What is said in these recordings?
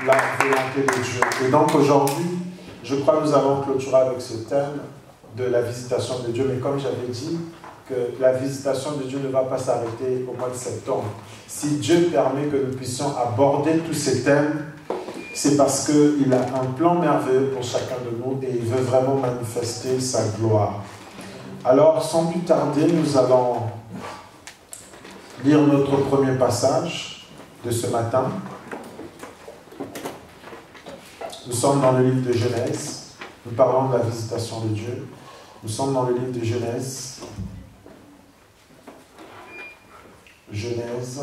la volonté de Dieu. Et donc aujourd'hui, je crois que nous allons clôturer avec ce thème de la visitation de Dieu. Mais comme j'avais dit, que la visitation de Dieu ne va pas s'arrêter au mois de septembre. Si Dieu permet que nous puissions aborder tous ces thèmes, c'est parce qu'il a un plan merveilleux pour chacun de nous et il veut vraiment manifester sa gloire. Alors, sans plus tarder, nous allons lire notre premier passage de ce matin. Nous sommes dans le livre de Genèse. Nous parlons de la visitation de Dieu. Nous sommes dans le livre de Genèse. Genèse.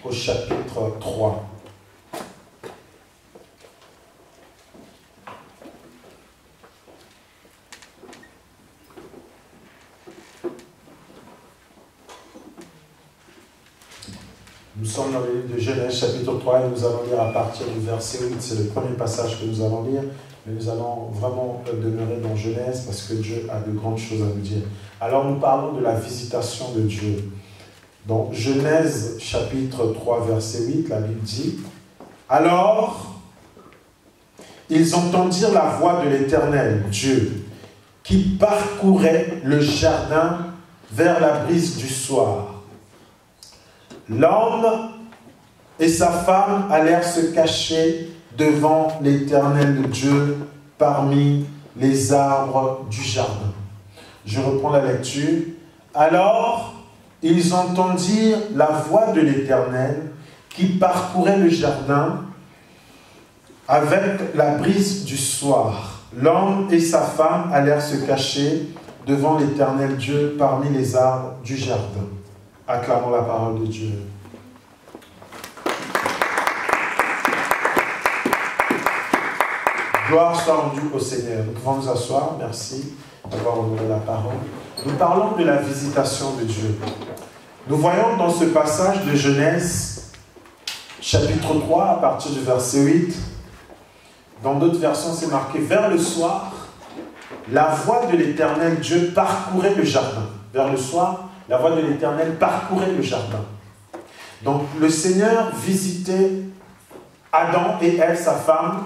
Au chapitre 3. Nous sommes dans le livre de Genèse, chapitre 3, et nous allons lire à partir du verset 8. C'est le premier passage que nous allons lire, mais nous allons vraiment demeurer dans Genèse parce que Dieu a de grandes choses à nous dire. Alors nous parlons de la visitation de Dieu. Donc Genèse, chapitre 3, verset 8, la Bible dit « Alors, ils entendirent la voix de l'Éternel, Dieu, qui parcourait le jardin vers la brise du soir. L'homme et sa femme allèrent se cacher devant l'Éternel Dieu parmi les arbres du jardin. » Je reprends la lecture. « Alors, ils entendirent la voix de l'Éternel qui parcourait le jardin avec la brise du soir. L'homme et sa femme allèrent se cacher devant l'Éternel Dieu parmi les arbres du jardin. » Acclamons la parole de Dieu. Gloire soit rendue au Seigneur. Nous pouvons nous asseoir. Merci d'avoir honoré la parole. Nous parlons de la visitation de Dieu. Nous voyons dans ce passage de Genèse, chapitre 3, à partir du verset 8, dans d'autres versions, c'est marqué « Vers le soir, la voix de l'Éternel Dieu parcourait le jardin. » Vers le soir, la voix de l'Éternel parcourait le jardin. Donc, le Seigneur visitait Adam et Ève, sa femme,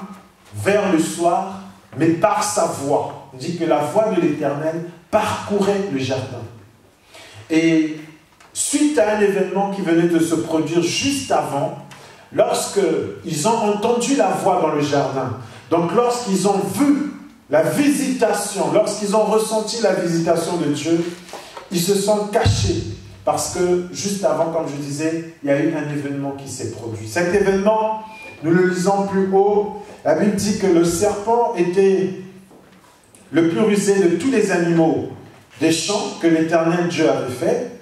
vers le soir, mais par sa voix. On dit que la voix de l'Éternel parcourait le jardin. Et suite à un événement qui venait de se produire juste avant, lorsqu'ils ont entendu la voix dans le jardin, donc lorsqu'ils ont vu la visitation, lorsqu'ils ont ressenti la visitation de Dieu, ils se sont cachés. Parce que juste avant, comme je disais, il y a eu un événement qui s'est produit. Cet événement, nous le lisons plus haut, la Bible dit que le serpent était le plus rusé de tous les animaux des champs que l'Éternel Dieu avait fait.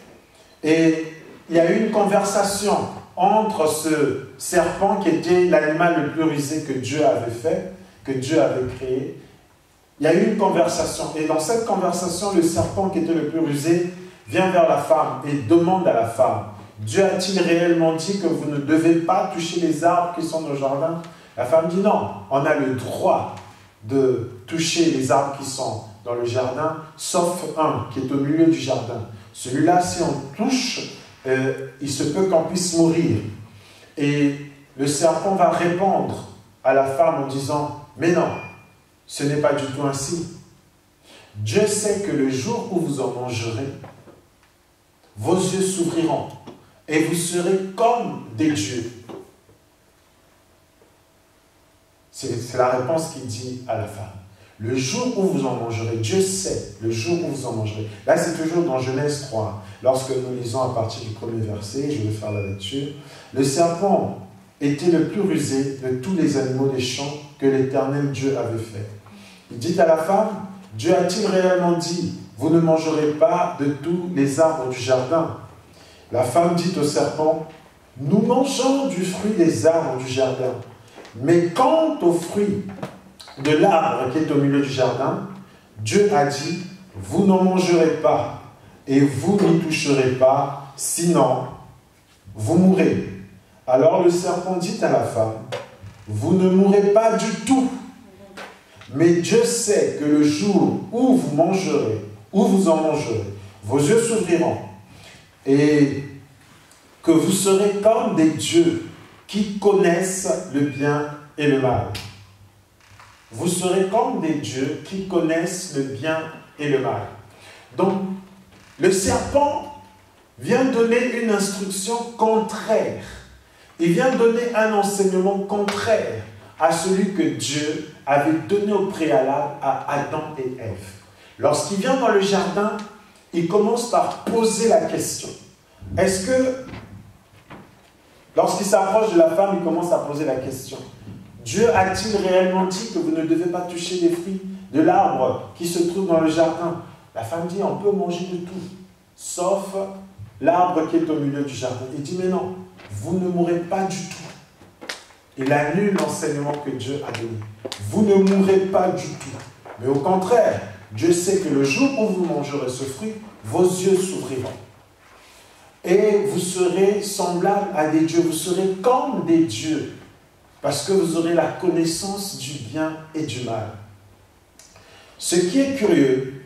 Et il y a eu une conversation entre ce serpent qui était l'animal le plus rusé que Dieu avait fait, que Dieu avait créé. Il y a eu une conversation. Et dans cette conversation, le serpent qui était le plus rusé vient vers la femme et demande à la femme, Dieu a-t-il réellement dit que vous ne devez pas toucher les arbres qui sont dans le jardin? La femme dit non, on a le droit de toucher les arbres qui sont dans le jardin, sauf un qui est au milieu du jardin. Celui-là, si on touche, il se peut qu'on puisse mourir. Et le serpent va répondre à la femme en disant, mais non, ce n'est pas du tout ainsi. Dieu sait que le jour où vous en mangerez, vos yeux s'ouvriront et vous serez comme des dieux. C'est la réponse qu'il dit à la femme. Le jour où vous en mangerez, Dieu sait, le jour où vous en mangerez. Là, c'est toujours dans Genèse 3. Lorsque nous lisons à partir du premier verset, je vais faire la lecture. Le serpent était le plus rusé de tous les animaux des champs que l'Éternel Dieu avait fait. Il dit à la femme, Dieu a-t-il réellement dit, vous ne mangerez pas de tous les arbres du jardin? La femme dit au serpent, nous mangeons du fruit des arbres du jardin. Mais quant au fruit de l'arbre qui est au milieu du jardin, Dieu a dit, vous n'en mangerez pas et vous n'y toucherez pas, sinon vous mourrez. Alors le serpent dit à la femme, vous ne mourrez pas du tout, mais Dieu sait que le jour où vous mangerez, où vous en mangerez, vos yeux s'ouvriront et que vous serez comme des dieux qui connaissent le bien et le mal. Vous serez comme des dieux qui connaissent le bien et le mal. Donc, le serpent vient donner une instruction contraire. Il vient donner un enseignement contraire à celui que Dieu avait donné au préalable à Adam et Ève. Lorsqu'il vient dans le jardin, il commence par poser la question. Est-ce que, lorsqu'il s'approche de la femme, il commence à poser la question. Dieu a-t-il réellement dit que vous ne devez pas toucher des fruits de l'arbre qui se trouve dans le jardin? La femme dit, on peut manger de tout, sauf l'arbre qui est au milieu du jardin. Il dit, mais non, vous ne mourrez pas du tout. Il annule l'enseignement que Dieu a donné. Vous ne mourrez pas du tout. Mais au contraire, Dieu sait que le jour où vous mangerez ce fruit, vos yeux s'ouvriront. Et vous serez semblables à des dieux. Vous serez comme des dieux. Parce que vous aurez la connaissance du bien et du mal. Ce qui est curieux,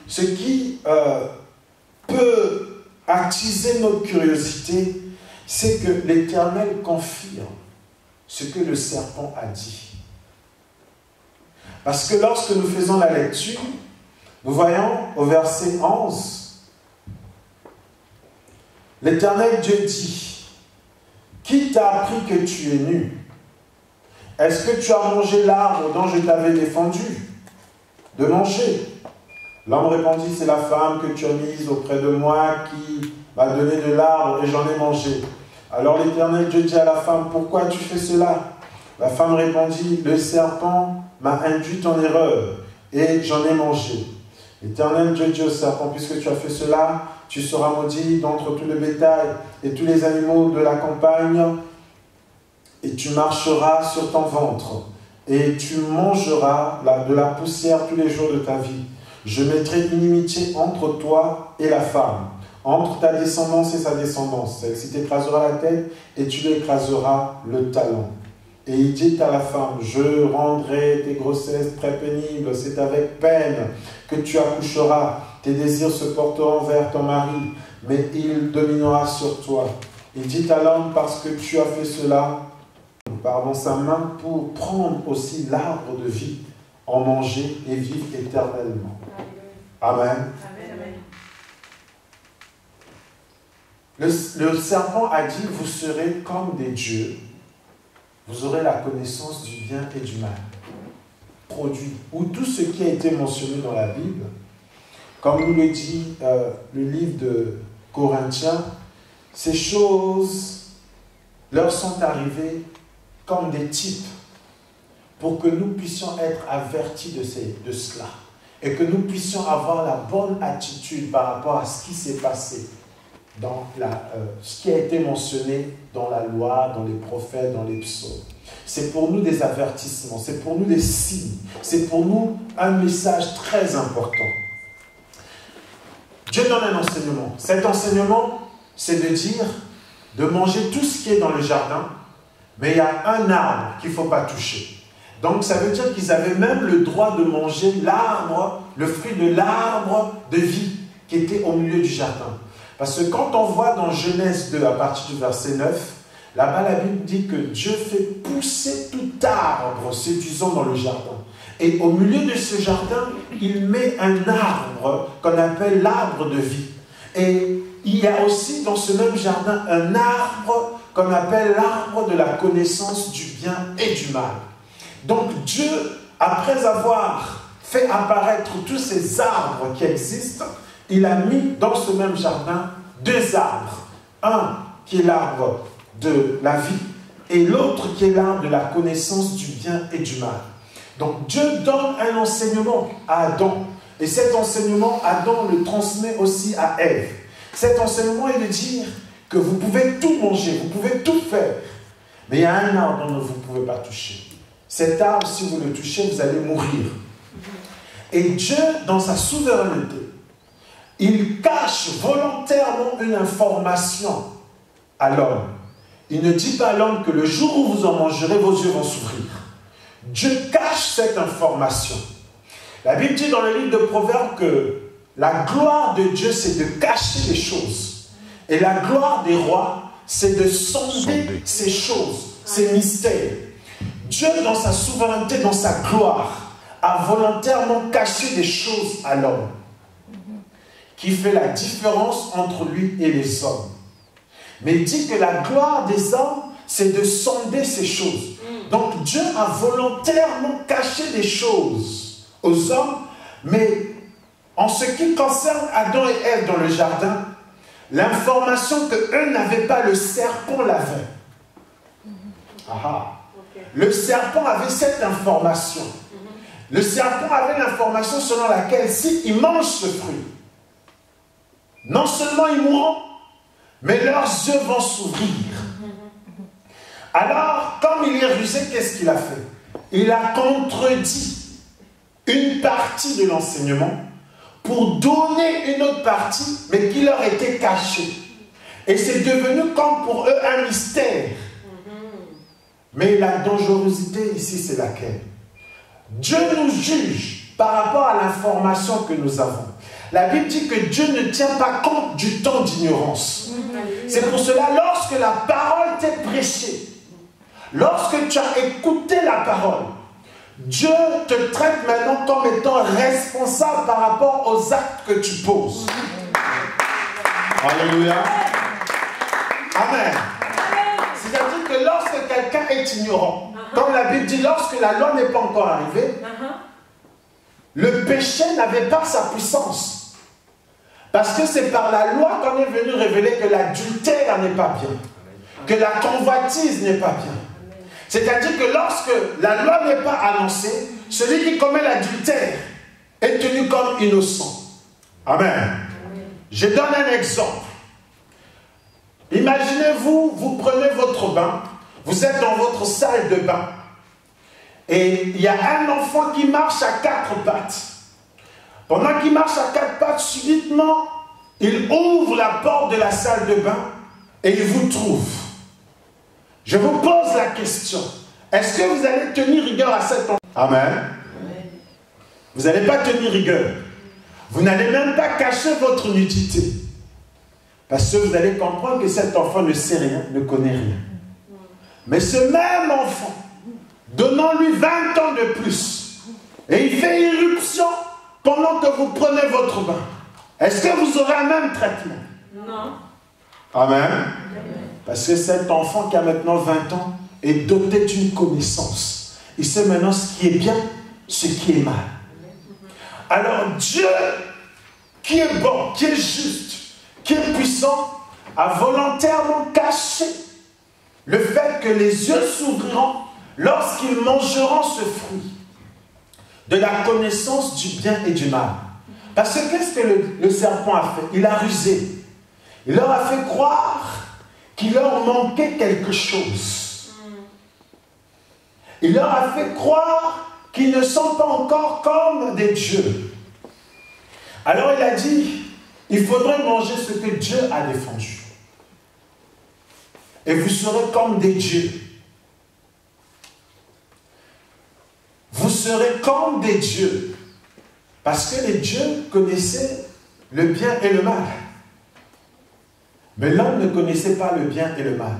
ce qui peut attiser notre curiosité, c'est que l'Éternel confirme ce que le serpent a dit. Parce que lorsque nous faisons la lecture, nous voyons au verset 11, l'Éternel Dieu dit, « Qui t'a appris que tu es nu? Est-ce que tu as mangé l'arbre dont je t'avais défendu de manger ?» L'homme répondit, « C'est la femme que tu as mise auprès de moi qui m'a donné de l'arbre et j'en ai mangé. » Alors l'Éternel Dieu dit à la femme, « Pourquoi tu fais cela ?» La femme répondit, « Le serpent m'a induit en erreur et j'en ai mangé. » L'Éternel Dieu dit au serpent, « Puisque tu as fait cela, tu seras maudit d'entre tout le bétail et tous les animaux de la campagne, et tu marcheras sur ton ventre, et tu mangeras de la poussière tous les jours de ta vie. Je mettrai une inimitié entre toi et la femme, entre ta descendance et sa descendance. Celle-ci t'écrasera la tête, et tu lui écraseras le talon. Et il dit à la femme, je rendrai tes grossesses très pénibles, c'est avec peine que tu accoucheras. Tes désirs se porteront vers ton mari, mais il dominera sur toi. Il dit à l'homme, parce que tu as fait cela, pardon, sa main pour prendre aussi l'arbre de vie, en manger et vivre éternellement. Amen. Le serpent a dit, vous serez comme des dieux, vous aurez la connaissance du bien et du mal. Produit, ou tout ce qui a été mentionné dans la Bible, comme nous le dit le livre de Corinthiens, ces choses leur sont arrivées comme des types pour que nous puissions être avertis de cela et que nous puissions avoir la bonne attitude par rapport à ce qui s'est passé dans ce qui a été mentionné dans la loi, dans les prophètes, dans les psaumes. C'est pour nous des avertissements, c'est pour nous des signes, c'est pour nous un message très important. Dieu donne un enseignement. Cet enseignement, c'est de dire, de manger tout ce qui est dans le jardin, mais il y a un arbre qu'il ne faut pas toucher. Donc ça veut dire qu'ils avaient même le droit de manger l'arbre, le fruit de l'arbre de vie qui était au milieu du jardin. Parce que quand on voit dans Genèse 2, à partir du verset 9, là-bas la Bible dit que Dieu fait pousser tout arbre séduisant dans le jardin. Et au milieu de ce jardin, il met un arbre qu'on appelle l'arbre de vie. Et il y a aussi dans ce même jardin un arbre qu'on appelle l'arbre de la connaissance du bien et du mal. Donc Dieu, après avoir fait apparaître tous ces arbres qui existent, il a mis dans ce même jardin deux arbres. Un qui est l'arbre de la vie et l'autre qui est l'arbre de la connaissance du bien et du mal. Donc Dieu donne un enseignement à Adam. Et cet enseignement, Adam le transmet aussi à Ève. Cet enseignement est de dire que vous pouvez tout manger, vous pouvez tout faire. Mais il y a un arbre dont vous ne pouvez pas toucher. Cet arbre, si vous le touchez, vous allez mourir. Et Dieu, dans sa souveraineté, il cache volontairement une information à l'homme. Il ne dit pas à l'homme que le jour où vous en mangerez, vos yeux vont s'ouvrir. Dieu cache cette information. La Bible dit dans le livre de Proverbes que la gloire de Dieu, c'est de cacher les choses. Et la gloire des rois, c'est de sonder ces choses, ces mystères. Dieu, dans sa souveraineté, dans sa gloire, a volontairement caché des choses à l'homme qui fait la différence entre lui et les hommes. Mais il dit que la gloire des hommes, c'est de sonder ces choses. Donc Dieu a volontairement caché des choses aux hommes, mais en ce qui concerne Adam et Ève dans le jardin, l'information qu'eux n'avaient pas, le serpent l'avait. Le serpent avait cette information. Le serpent avait l'information selon laquelle s'ils mangent ce fruit, non seulement ils mourront, mais leurs yeux vont s'ouvrir. Alors, comme il est rusé, qu'est-ce qu'il a fait? Il a contredit une partie de l'enseignement pour donner une autre partie, mais qui leur était cachée. Et c'est devenu comme pour eux un mystère. Mais la dangerosité ici, c'est laquelle? Dieu nous juge par rapport à l'information que nous avons. La Bible dit que Dieu ne tient pas compte du temps d'ignorance. C'est pour cela, lorsque la parole t'est prêchée, lorsque tu as écouté la parole, Dieu te traite maintenant comme étant responsable par rapport aux actes que tu poses. Alléluia. Amen. C'est-à-dire que lorsque quelqu'un est ignorant, comme la Bible dit, lorsque la loi n'est pas encore arrivée, le péché n'avait pas sa puissance. Parce que c'est par la loi qu'on est venu révéler que l'adultère n'est pas bien, que la convoitise n'est pas bien. C'est-à-dire que lorsque la loi n'est pas annoncée, celui qui commet l'adultère est tenu comme innocent. Amen. Je donne un exemple. Imaginez-vous, vous prenez votre bain, vous êtes dans votre salle de bain, et il y a un enfant qui marche à 4 pattes. Pendant qu'il marche à 4 pattes, subitement, il ouvre la porte de la salle de bain et il vous trouve. Je vous pose la question, est-ce que vous allez tenir rigueur à cet enfant? Amen. Vous n'allez pas tenir rigueur. Vous n'allez même pas cacher votre nudité. Parce que vous allez comprendre que cet enfant ne sait rien, ne connaît rien. Mais ce même enfant, donnons-lui 20 ans de plus, et il fait irruption pendant que vous prenez votre bain. Est-ce que vous aurez un même traitement? Non. Amen. Parce que cet enfant qui a maintenant 20 ans est doté d'une connaissance. Il sait maintenant ce qui est bien, ce qui est mal. Alors Dieu, qui est bon, qui est juste, qui est puissant, a volontairement caché le fait que les yeux s'ouvriront lorsqu'ils mangeront ce fruit de la connaissance du bien et du mal. Parce que qu'est-ce que le serpent a fait? Il a rusé. Il leur a fait croire qu'il leur manquait quelque chose. Il leur a fait croire qu'ils ne sont pas encore comme des dieux. Alors il a dit, il faudrait manger ce que Dieu a défendu. Et vous serez comme des dieux. Vous serez comme des dieux. Parce que les dieux connaissaient le bien et le mal. Mais l'homme ne connaissait pas le bien et le mal.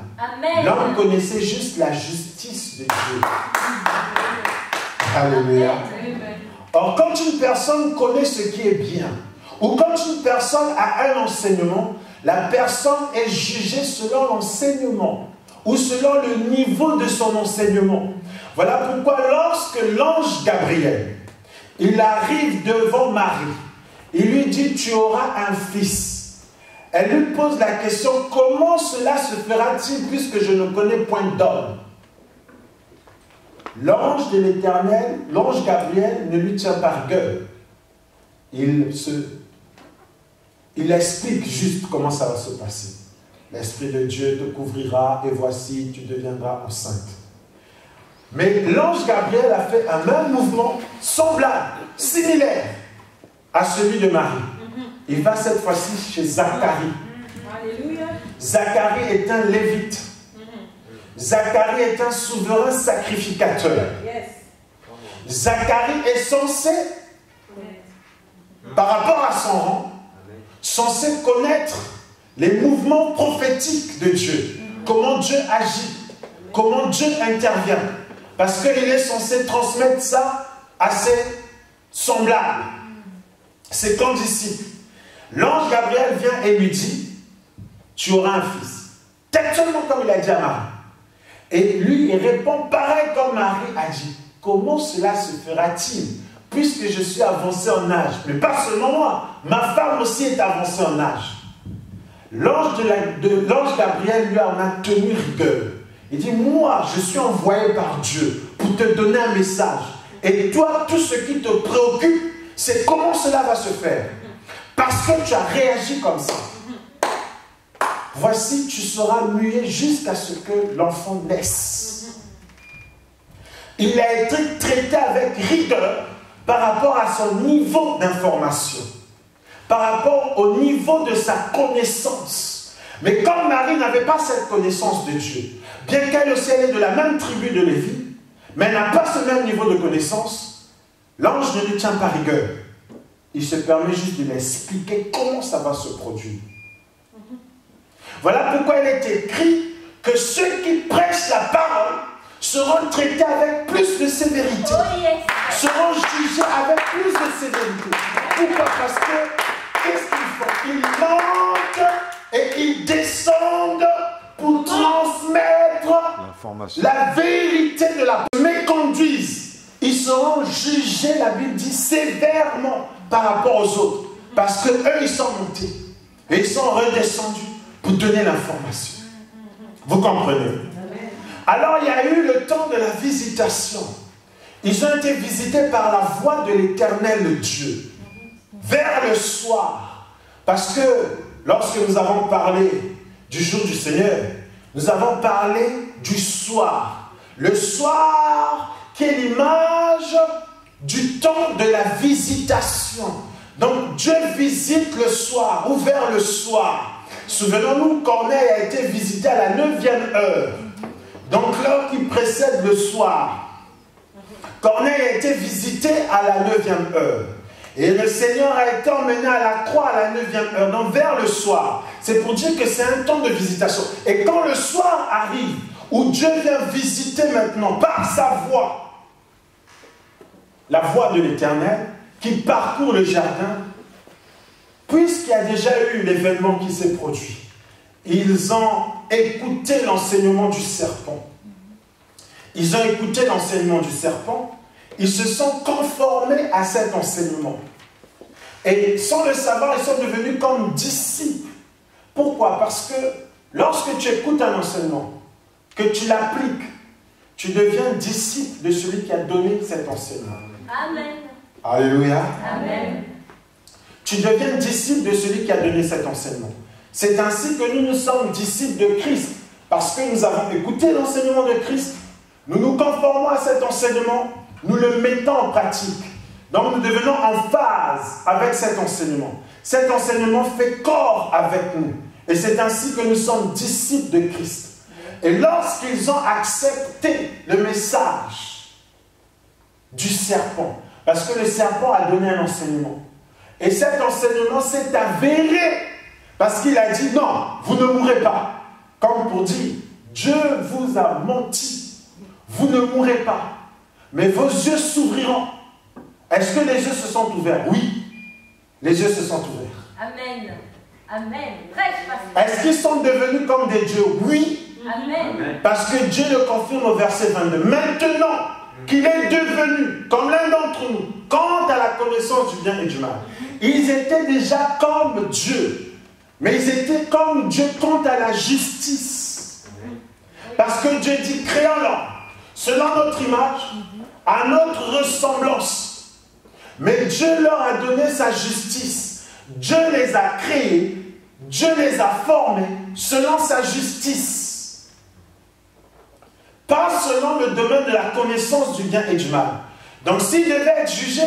L'homme connaissait juste la justice de Dieu. Alléluia. Or, quand une personne connaît ce qui est bien, ou quand une personne a un enseignement, la personne est jugée selon l'enseignement, ou selon le niveau de son enseignement. Voilà pourquoi lorsque l'ange Gabriel, il arrive devant Marie, il lui dit, tu auras un fils. Elle lui pose la question, comment cela se fera-t-il puisque je ne connais point d'homme? L'ange de l'Éternel, l'ange Gabriel ne lui tient pas rigueur. Il explique juste comment ça va se passer. L'Esprit de Dieu te couvrira et voici, tu deviendras enceinte. Mais l'ange Gabriel a fait un même mouvement semblable, similaire à celui de Marie. Il va cette fois-ci chez Zacharie. Zacharie est un lévite. Zacharie est un souverain sacrificateur. Zacharie est censé, par rapport à son rang, censé connaître les mouvements prophétiques de Dieu. Comment Dieu agit, comment Dieu intervient. Parce qu'il est censé transmettre ça à ses semblables, ses condisciples. L'ange Gabriel vient et lui dit, tu auras un fils. Tellement comme il a dit à Marie. Et lui, il répond pareil comme Marie a dit. Comment cela se fera-t-il, puisque je suis avancé en âge? Mais pas seulement moi, ma femme aussi est avancée en âge. L'ange Gabriel lui en a tenu rigueur. Il dit, moi, je suis envoyé par Dieu pour te donner un message. Et toi, tout ce qui te préoccupe, c'est comment cela va se faire. Parce que tu as réagi comme ça. Voici, tu seras muet jusqu'à ce que l'enfant naisse. Il a été traité avec rigueur par rapport à son niveau d'information, par rapport au niveau de sa connaissance. Mais comme Marie n'avait pas cette connaissance de Dieu, bien qu'elle aussi elle est de la même tribu de Lévi, mais elle n'a pas ce même niveau de connaissance, l'ange ne lui tient pas rigueur. Il se permet juste de lui expliquer comment ça va se produire. Voilà pourquoi il est écrit que ceux qui prêchent la parole seront traités avec plus de sévérité, seront jugés avec plus de sévérité. Pourquoi? Parce que, qu'est-ce qu'ils font? Ils montent et ils descendent pour transmettre la vérité de la parole. Mais conduisent, ils seront jugés, la Bible dit, sévèrement par rapport aux autres. Parce que eux, ils sont montés et ils sont redescendus pour donner l'information. Vous comprenez? Alors il y a eu le temps de la visitation. Ils ont été visités par la voix de l'Éternel Dieu. Vers le soir. Parce que lorsque nous avons parlé du jour du Seigneur, nous avons parlé du soir. Le soir qui est l'image du temps de la visitation. Donc Dieu visite le soir, ou vers le soir. Souvenons-nous, Corneille a été visité à la 9e heure. Donc l'heure qui précède le soir. Corneille a été visité à la 9e heure. Et le Seigneur a été emmené à la croix à la 9e heure, donc vers le soir. C'est pour dire que c'est un temps de visitation. Et quand le soir arrive, où Dieu vient visiter maintenant par sa voix, la voix de l'Éternel, qui parcourt le jardin, puisqu'il y a déjà eu l'événement qui s'est produit, ils ont écouté l'enseignement du serpent. Ils ont écouté l'enseignement du serpent, ils se sont conformés à cet enseignement. Et sans le savoir, ils sont devenus comme disciples. Pourquoi? Parce que lorsque tu écoutes un enseignement, que tu l'appliques, tu deviens disciple de celui qui a donné cet enseignement. Amen. Alléluia. Amen. Tu deviens disciple de celui qui a donné cet enseignement. C'est ainsi que nous sommes disciples de Christ. Parce que nous avons écouté l'enseignement de Christ, nous nous conformons à cet enseignement, nous le mettons en pratique. Donc nous devenons en phase avec cet enseignement. Cet enseignement fait corps avec nous. Et c'est ainsi que nous sommes disciples de Christ. Et lorsqu'ils ont accepté le message du serpent, parce que le serpent a donné un enseignement, et cet enseignement s'est avéré, parce qu'il a dit non, vous ne mourrez pas. Comme pour dire, Dieu vous a menti, vous ne mourrez pas, mais vos yeux s'ouvriront. Est-ce que les yeux se sont ouverts? Oui, les yeux se sont ouverts. Amen. Amen. Est-ce qu'ils sont devenus comme des dieux? Oui. Amen. Parce que Dieu le confirme au verset 22. Maintenant qu'il est devenu comme l'un d'entre nous, quant à la connaissance du bien et du mal, ils étaient déjà comme Dieu. Mais ils étaient comme Dieu quant à la justice. Parce que Dieu dit, créons-le selon notre image, à notre ressemblance. Mais Dieu leur a donné sa justice. Dieu les a créés, Dieu les a formés selon sa justice. Pas selon le domaine de la connaissance du bien et du mal. Donc s'il devait être jugé,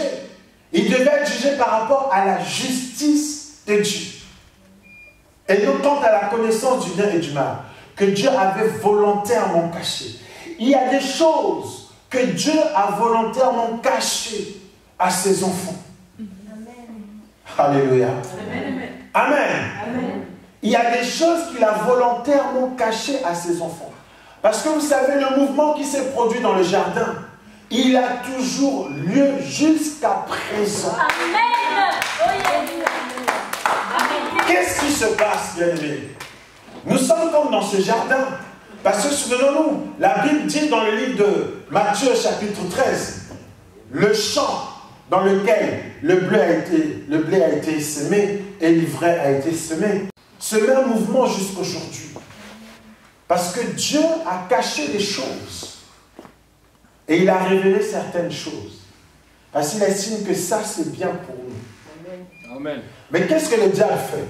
il devait être jugé par rapport à la justice de Dieu. Et non quant à la connaissance du bien et du mal, que Dieu avait volontairement caché. Il y a des choses que Dieu a volontairement cachées à ses enfants. Amen. Alléluia. Amen. Amen. Amen. il y a des choses qu'il a volontairement cachées à ses enfants. Parce que vous savez, le mouvement qui s'est produit dans le jardin, il a toujours lieu jusqu'à présent. Amen. Qu'est-ce qui se passe, bien-aimés? Nous sommes comme dans ce jardin. Parce que souvenons-nous, la Bible dit dans le livre de Matthieu chapitre 13, le champ dans lequel le blé a été semé et l'ivraie a été semé. Ce même mouvement jusqu'aujourd'hui. Parce que Dieu a caché des choses. Et il a révélé certaines choses. Parce qu'il estime que ça, c'est bien pour nous. Amen. Mais qu'est-ce que le diable fait?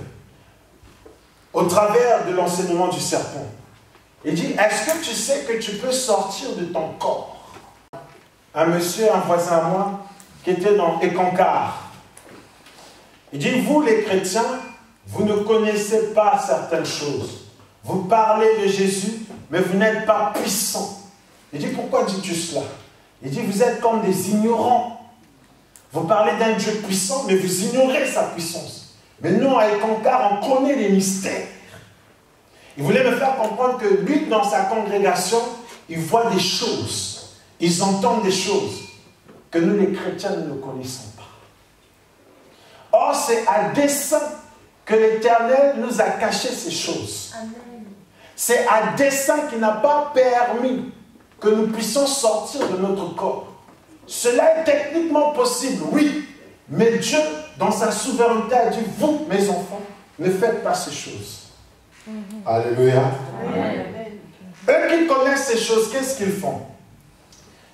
Au travers de l'enseignement du serpent. Il dit, est-ce que tu sais que tu peux sortir de ton corps? Un monsieur, un voisin à moi, qui était dans Éconcar. Il dit, vous les chrétiens, vous ne connaissez pas certaines choses. Vous parlez de Jésus, mais vous n'êtes pas puissants. Il dit, pourquoi dis-tu cela? Il dit, vous êtes comme des ignorants. Vous parlez d'un Dieu puissant, mais vous ignorez sa puissance. Mais nous, à Éconcar, on connaît les mystères. Il voulait me faire comprendre que lui, dans sa congrégation, il voit des choses. Ils entendent des choses que nous, les chrétiens, nous ne connaissons pas. Or, c'est à dessein que l'Éternel nous a caché ces choses. C'est à dessein qu'il n'a pas permis que nous puissions sortir de notre corps. Cela est techniquement possible, oui. Mais Dieu, dans sa souveraineté, a dit, vous, mes enfants, ne faites pas ces choses. Alléluia. Amen. Eux qui connaissent ces choses, qu'est-ce qu'ils font?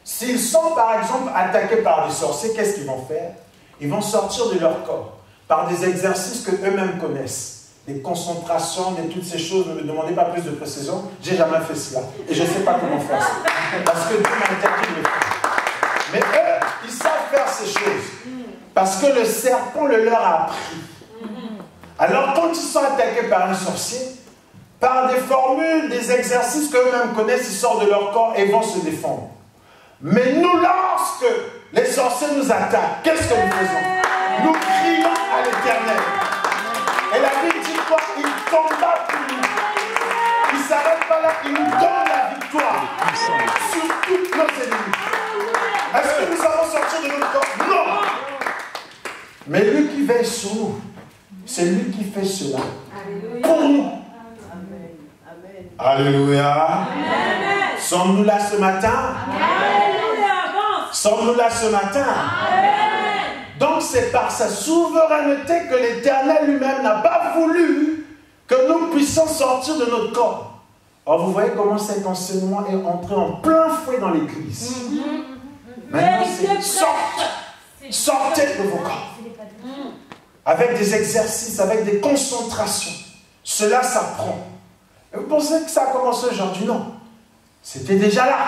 S'ils sont par exemple attaqués par des sorciers, qu'est-ce qu'ils vont faire? Ils vont sortir de leur corps par des exercices que eux-mêmes connaissent. Des concentrations, de toutes ces choses. Ne me demandez pas plus de précision. J'ai jamais fait cela. Et je ne sais pas comment faire ça. Parce que Dieu m'a interdit de le faire. Mais eux, ils savent faire ces choses. Parce que le serpent le leur a appris. Alors quand ils sont attaqués par un sorcier, par des formules, des exercices qu'eux-mêmes connaissent, ils sortent de leur corps et vont se défendre. Mais nous, lorsque les sorciers nous attaquent, qu'est-ce que nous faisons? Nous crions à l'Éternel. Et la Bible dit quoi? Il combat pour nous. Il ne s'arrête pas là, il nous donne la victoire sur tous nos ennemis. Est-ce que nous allons sortir de notre corps? Non. Mais lui qui veille sur nous, c'est lui qui fait cela pour nous. Alléluia. Sommes-nous là ce matin? Sommes-nous là ce matin? Donc c'est par sa souveraineté que l'Éternel lui-même n'a pas voulu que nous puissions sortir de notre corps. Alors vous voyez comment cet enseignement est entré en plein fouet dans l'Église. Maintenant c'est sortez de vos corps. Avec des exercices, avec des concentrations. Cela s'apprend. Et vous pensez que ça a commencé aujourd'hui? Non. C'était déjà là.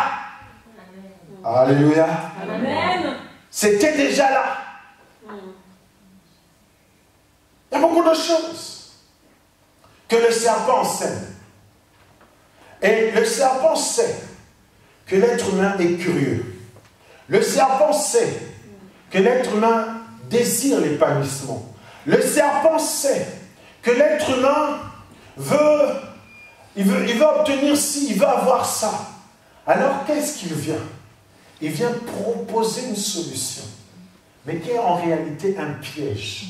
Alléluia. Amen. C'était déjà là. Il y a beaucoup de choses que le serpent enseigne. Et le serpent sait que l'être humain est curieux. Le serpent sait que l'être humain désire l'épanouissement. Le serpent sait que l'être humain veut obtenir ci, il veut avoir ça. Alors qu'est-ce qu'il vient? Il vient proposer une solution, mais qui est en réalité un piège.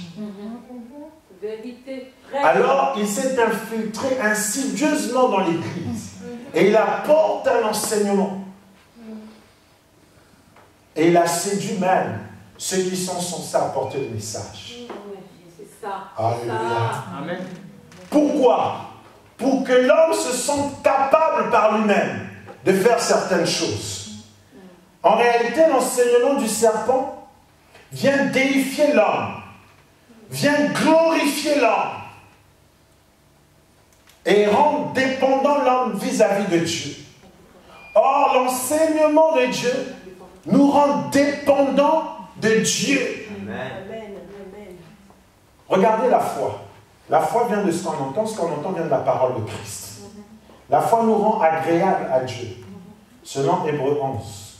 Vérité. Alors il s'est infiltré insidieusement dans l'Église et il apporte un enseignement. Et il a séduit même ceux qui sont censés apporter le message. C'est ça. Alléluia. Amen. Pourquoi? Pour que l'homme se sente capable par lui-même de faire certaines choses. En réalité, l'enseignement du serpent vient déifier l'homme, vient glorifier l'homme et rend dépendant l'homme vis-à-vis de Dieu. Or, l'enseignement de Dieu nous rend dépendants de Dieu. Amen. Regardez la foi. La foi vient de ce qu'on entend vient de la parole de Christ. La foi nous rend agréable à Dieu, selon Hébreux 11.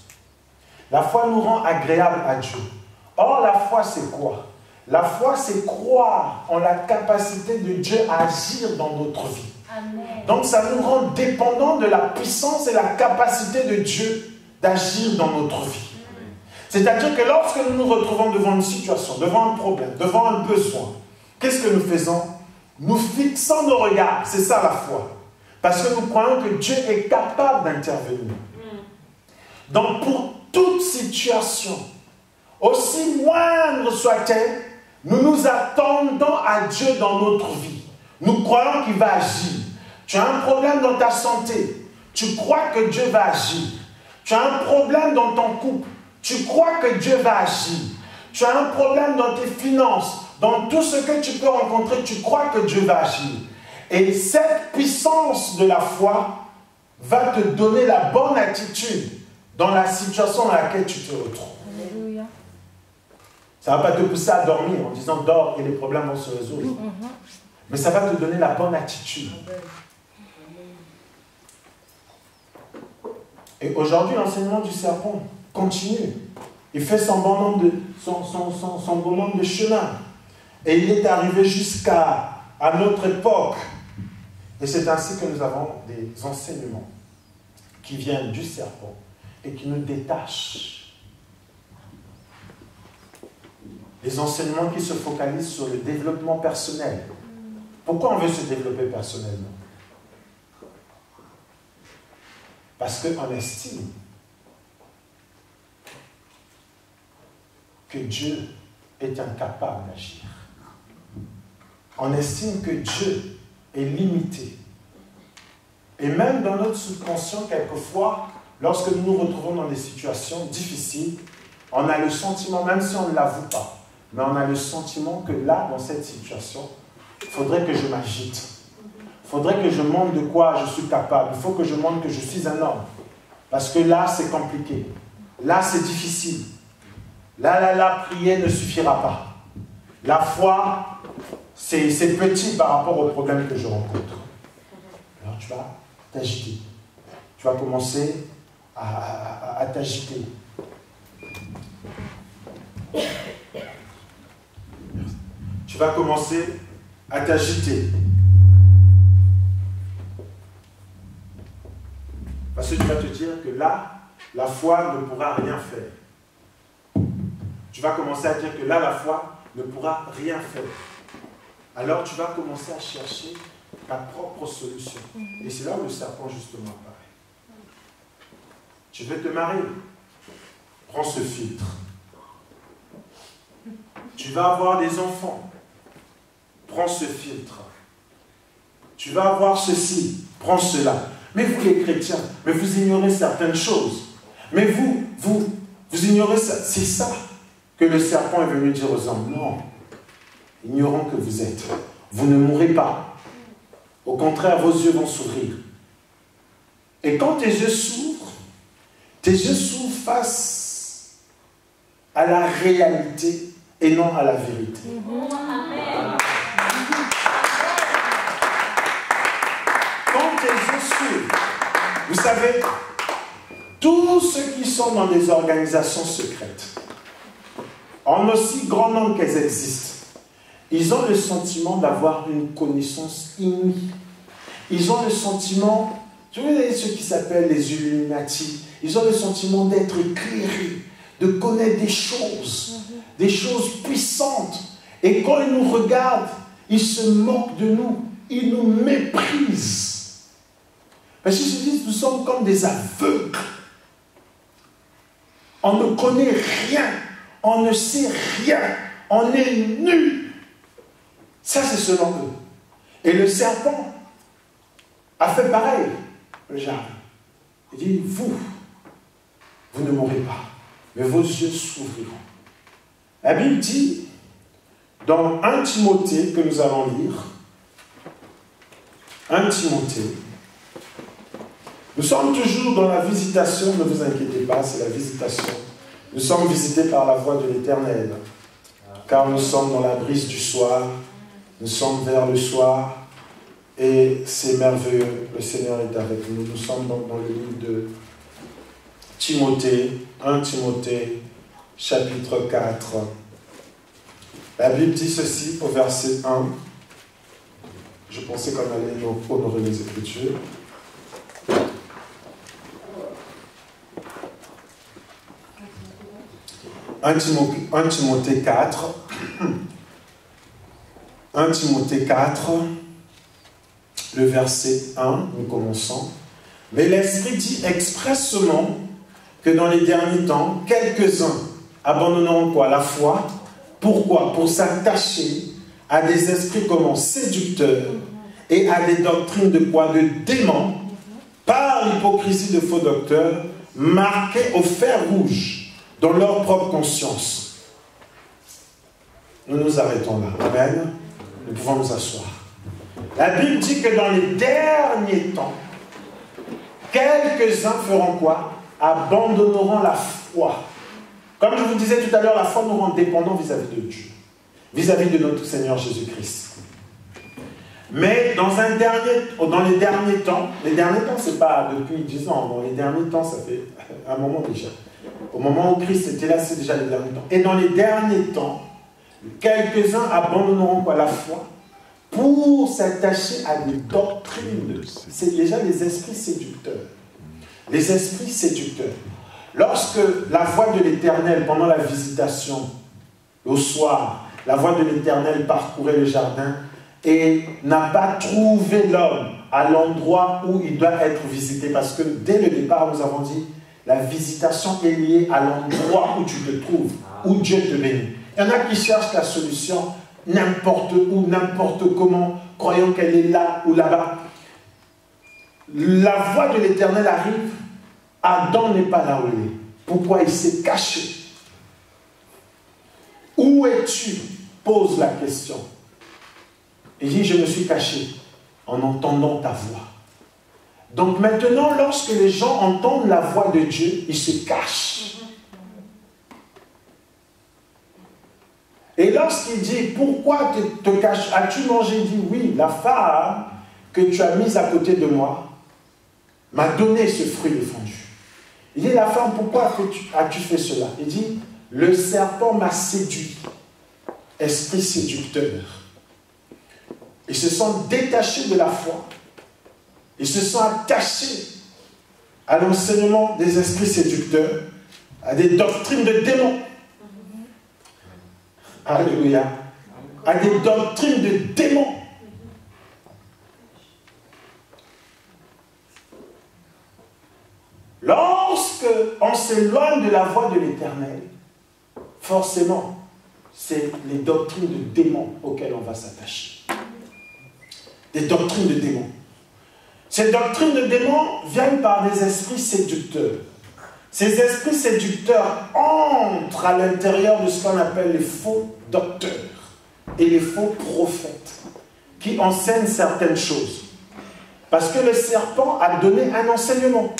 La foi nous rend agréable à Dieu. Or, la foi, c'est quoi? La foi, c'est croire en la capacité de Dieu à agir dans notre vie. Amen. Donc ça nous rend dépendants de la puissance et la capacité de Dieu d'agir dans notre vie. C'est-à-dire que lorsque nous nous retrouvons devant une situation, devant un problème, devant un besoin, qu'est-ce que nous faisons? Nous fixons nos regards, c'est ça la foi. Parce que nous croyons que Dieu est capable d'intervenir. Donc pour toute situation, aussi moindre soit-elle, nous nous attendons à Dieu dans notre vie. Nous croyons qu'il va agir. Tu as un problème dans ta santé, tu crois que Dieu va agir. Tu as un problème dans ton couple, tu crois que Dieu va agir. Tu as un problème dans tes finances, dans tout ce que tu peux rencontrer, tu crois que Dieu va agir. Et cette puissance de la foi va te donner la bonne attitude dans la situation dans laquelle tu te retrouves. Alléluia. Ça ne va pas te pousser à dormir en disant dors et les problèmes vont se résoudre. Mais ça va te donner la bonne attitude. Et aujourd'hui, l'enseignement du serpent continue. Il fait son bon nombre de chemin. Et il est arrivé jusqu'à notre époque. Et c'est ainsi que nous avons des enseignements qui viennent du serpent et qui nous détachent. Des enseignements qui se focalisent sur le développement personnel. Pourquoi on veut se développer personnellement? Parce qu'on estime que Dieu est incapable d'agir. On estime que Dieu est limité. Et même dans notre subconscient, quelquefois, lorsque nous nous retrouvons dans des situations difficiles, on a le sentiment, même si on ne l'avoue pas, mais on a le sentiment que là, dans cette situation, il faudrait que je m'agite. Il faudrait que je montre de quoi je suis capable. Il faut que je montre que je suis un homme. Parce que là, c'est compliqué. Là, c'est difficile. Là, prier ne suffira pas. La foi, c'est petit par rapport aux problèmes que je rencontre. Alors, tu vas t'agiter. Tu vas commencer à t'agiter. Tu vas commencer à t'agiter. Parce que tu vas te dire que là, la foi ne pourra rien faire. Tu vas commencer à dire que là, la foi ne pourra rien faire. Alors tu vas commencer à chercher ta propre solution. Et c'est là où le serpent justement apparaît. Tu veux te marier? Prends ce filtre. Tu vas avoir des enfants? Prends ce filtre. Tu vas avoir ceci? Prends cela. Mais vous les chrétiens, mais vous ignorez certaines choses. Mais vous ignorez ça. C'est ça que le serpent est venu dire aux hommes. Non, ignorant que vous êtes, vous ne mourrez pas. Au contraire, vos yeux vont s'ouvrir. Et quand tes yeux s'ouvrent face à la réalité et non à la vérité. Amen. Quand tes yeux s'ouvrent, vous savez, tous ceux qui sont dans des organisations secrètes, en aussi grand nombre qu'elles existent, ils ont le sentiment d'avoir une connaissance inouïe. Ils ont le sentiment, tu vois, ceux qui s'appellent les Illuminati, ils ont le sentiment d'être éclairés, de connaître des choses puissantes. Et quand ils nous regardent, ils se moquent de nous, ils nous méprisent. Parce qu'ils se disent, nous sommes comme des aveugles. On ne connaît rien, on ne sait rien, on est nuls. Ça, c'est selon eux. Et le serpent a fait pareil. Le diable. Il dit, vous ne mourrez pas, mais vos yeux s'ouvriront. La Bible dit, dans 1 Timothée, que nous allons lire, 1 Timothée, nous sommes toujours dans la visitation, ne vous inquiétez pas, c'est la visitation. Nous sommes visités par la voix de l'Éternel, car nous sommes dans la brise du soir, nous sommes vers le soir, et c'est merveilleux, le Seigneur est avec nous. Nous sommes donc dans le livre de Timothée, 1 Timothée, chapitre 4, La Bible dit ceci au verset 1. Je pensais qu'on allait honorer les Écritures. 1 Timothée 4. 1 Timothée 4, le verset 1, nous commençons. Mais l'Esprit dit expressement que dans les derniers temps, quelques-uns abandonneront quoi? La foi. Pourquoi? Pour s'attacher à des esprits comment? Séducteurs et à des doctrines de quoi? De démons, par l'hypocrisie de faux docteurs, marqués au fer rouge dans leur propre conscience. Nous nous arrêtons là. Amen. Nous pouvons nous asseoir. La Bible dit que dans les derniers temps, quelques-uns feront quoi? Abandonneront la foi. Comme je vous disais tout à l'heure, la foi nous rend dépendants vis-à-vis de Dieu, vis-à-vis de notre Seigneur Jésus-Christ. Mais dans les derniers temps, c'est pas depuis 10 ans, dans les derniers temps, ça fait un moment déjà. Au moment où Christ était là, c'est déjà les derniers temps. Et dans les derniers temps, quelques-uns abandonneront quoi? La foi pour s'attacher à des doctrines. C'est déjà les esprits séducteurs. Les esprits séducteurs. Lorsque la voix de l'Éternel, pendant la visitation, au soir, la voix de l'Éternel parcourait le jardin et n'a pas trouvé l'homme à l'endroit où il doit être visité. Parce que dès le départ, nous avons dit, la visitation est liée à l'endroit où tu te trouves, où Dieu te bénit. Il y en a qui cherchent la solution n'importe où, n'importe comment, croyant qu'elle est là ou là-bas. La voix de l'Éternel arrive, Adam n'est pas là où il est. Pourquoi il s'est caché? Où es-tu? Pose la question. Il dit, je me suis caché en entendant ta voix. Donc maintenant, lorsque les gens entendent la voix de Dieu, ils se cachent. Et lorsqu'il dit, pourquoi te caches? As-tu mangé? Il dit, oui, la femme que tu as mise à côté de moi m'a donné ce fruit défendu. Il dit, la femme, pourquoi as-tu fait cela? Il dit, le serpent m'a séduit, esprit séducteur. Ils se sont détachés de la foi. Ils se sont attachés à l'enseignement des esprits séducteurs, à des doctrines de démons. Alléluia. À des doctrines de démons. Lorsque on s'éloigne de la voie de l'Éternel, forcément, c'est les doctrines de démons auxquelles on va s'attacher. Des doctrines de démons. Ces doctrines de démons viennent par des esprits séducteurs. Ces esprits séducteurs entrent à l'intérieur de ce qu'on appelle les faux docteurs et les faux prophètes qui enseignent certaines choses. Parce que le serpent a donné un enseignement.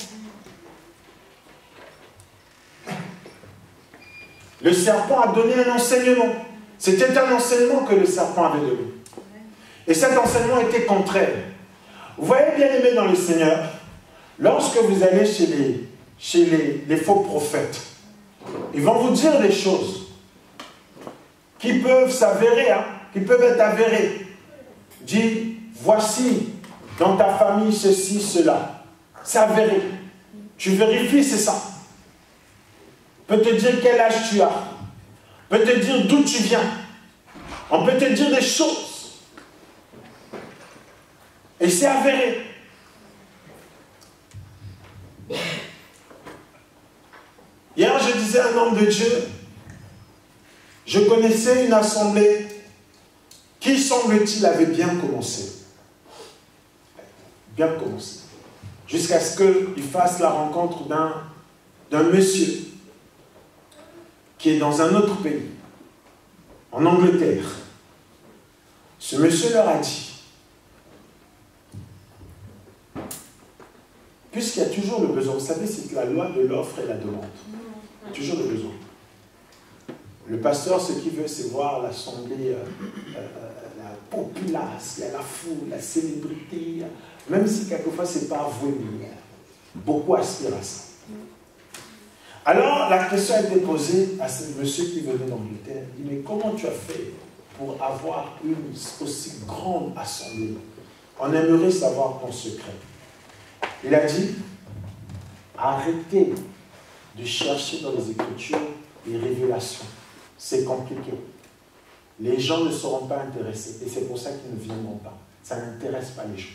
Le serpent a donné un enseignement. C'était un enseignement que le serpent avait donné. Et cet enseignement était contraire. Vous voyez, bien aimés dans le Seigneur, lorsque vous allez chez les faux prophètes, ils vont vous dire des choses qui peuvent s'avérer, qui peuvent être avérées. Dis, voici dans ta famille ceci, cela. C'est avéré. Tu vérifies, c'est ça. Peut te dire quel âge tu as. Peut te dire d'où tu viens. On peut te dire des choses. Et c'est avéré. Hier, je disais à un homme de Dieu, je connaissais une assemblée qui, semble-t-il, avait bien commencé. Bien commencé. Jusqu'à ce qu'il fasse la rencontre d'un monsieur qui est dans un autre pays, en Angleterre. Ce monsieur leur a dit, puisqu'il y a toujours le besoin, vous savez, c'est la loi de l'offre et la demande. Il y a toujours le besoin. Le pasteur, ce qu'il veut, c'est voir l'assemblée, la populace, la foule, la célébrité, même si quelquefois ce n'est pas avoué, mais beaucoup aspirent à ça. Alors, la question a été posée à ce monsieur qui venait d'Angleterre. Il dit, mais comment tu as fait pour avoir une aussi grande assemblée. On aimerait savoir ton secret. Il a dit, arrêtez de chercher dans les Écritures les révélations. C'est compliqué. Les gens ne seront pas intéressés et c'est pour ça qu'ils ne viendront pas. Ça n'intéresse pas les gens.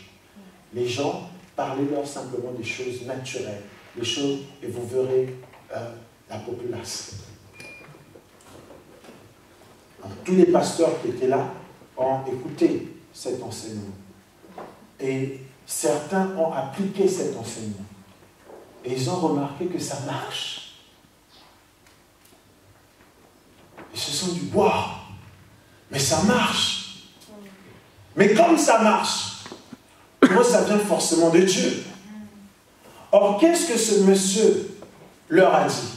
Les gens, parlez-leur simplement des choses naturelles, des choses, et vous verrez la populace. Donc, tous les pasteurs qui étaient là ont écouté cet enseignement. Et certains ont appliqué cet enseignement. Et ils ont remarqué que ça marche. Ils se sont dit, waouh, mais ça marche. Mais comme ça marche, moi ça vient forcément de Dieu. Or, qu'est-ce que ce monsieur leur a dit?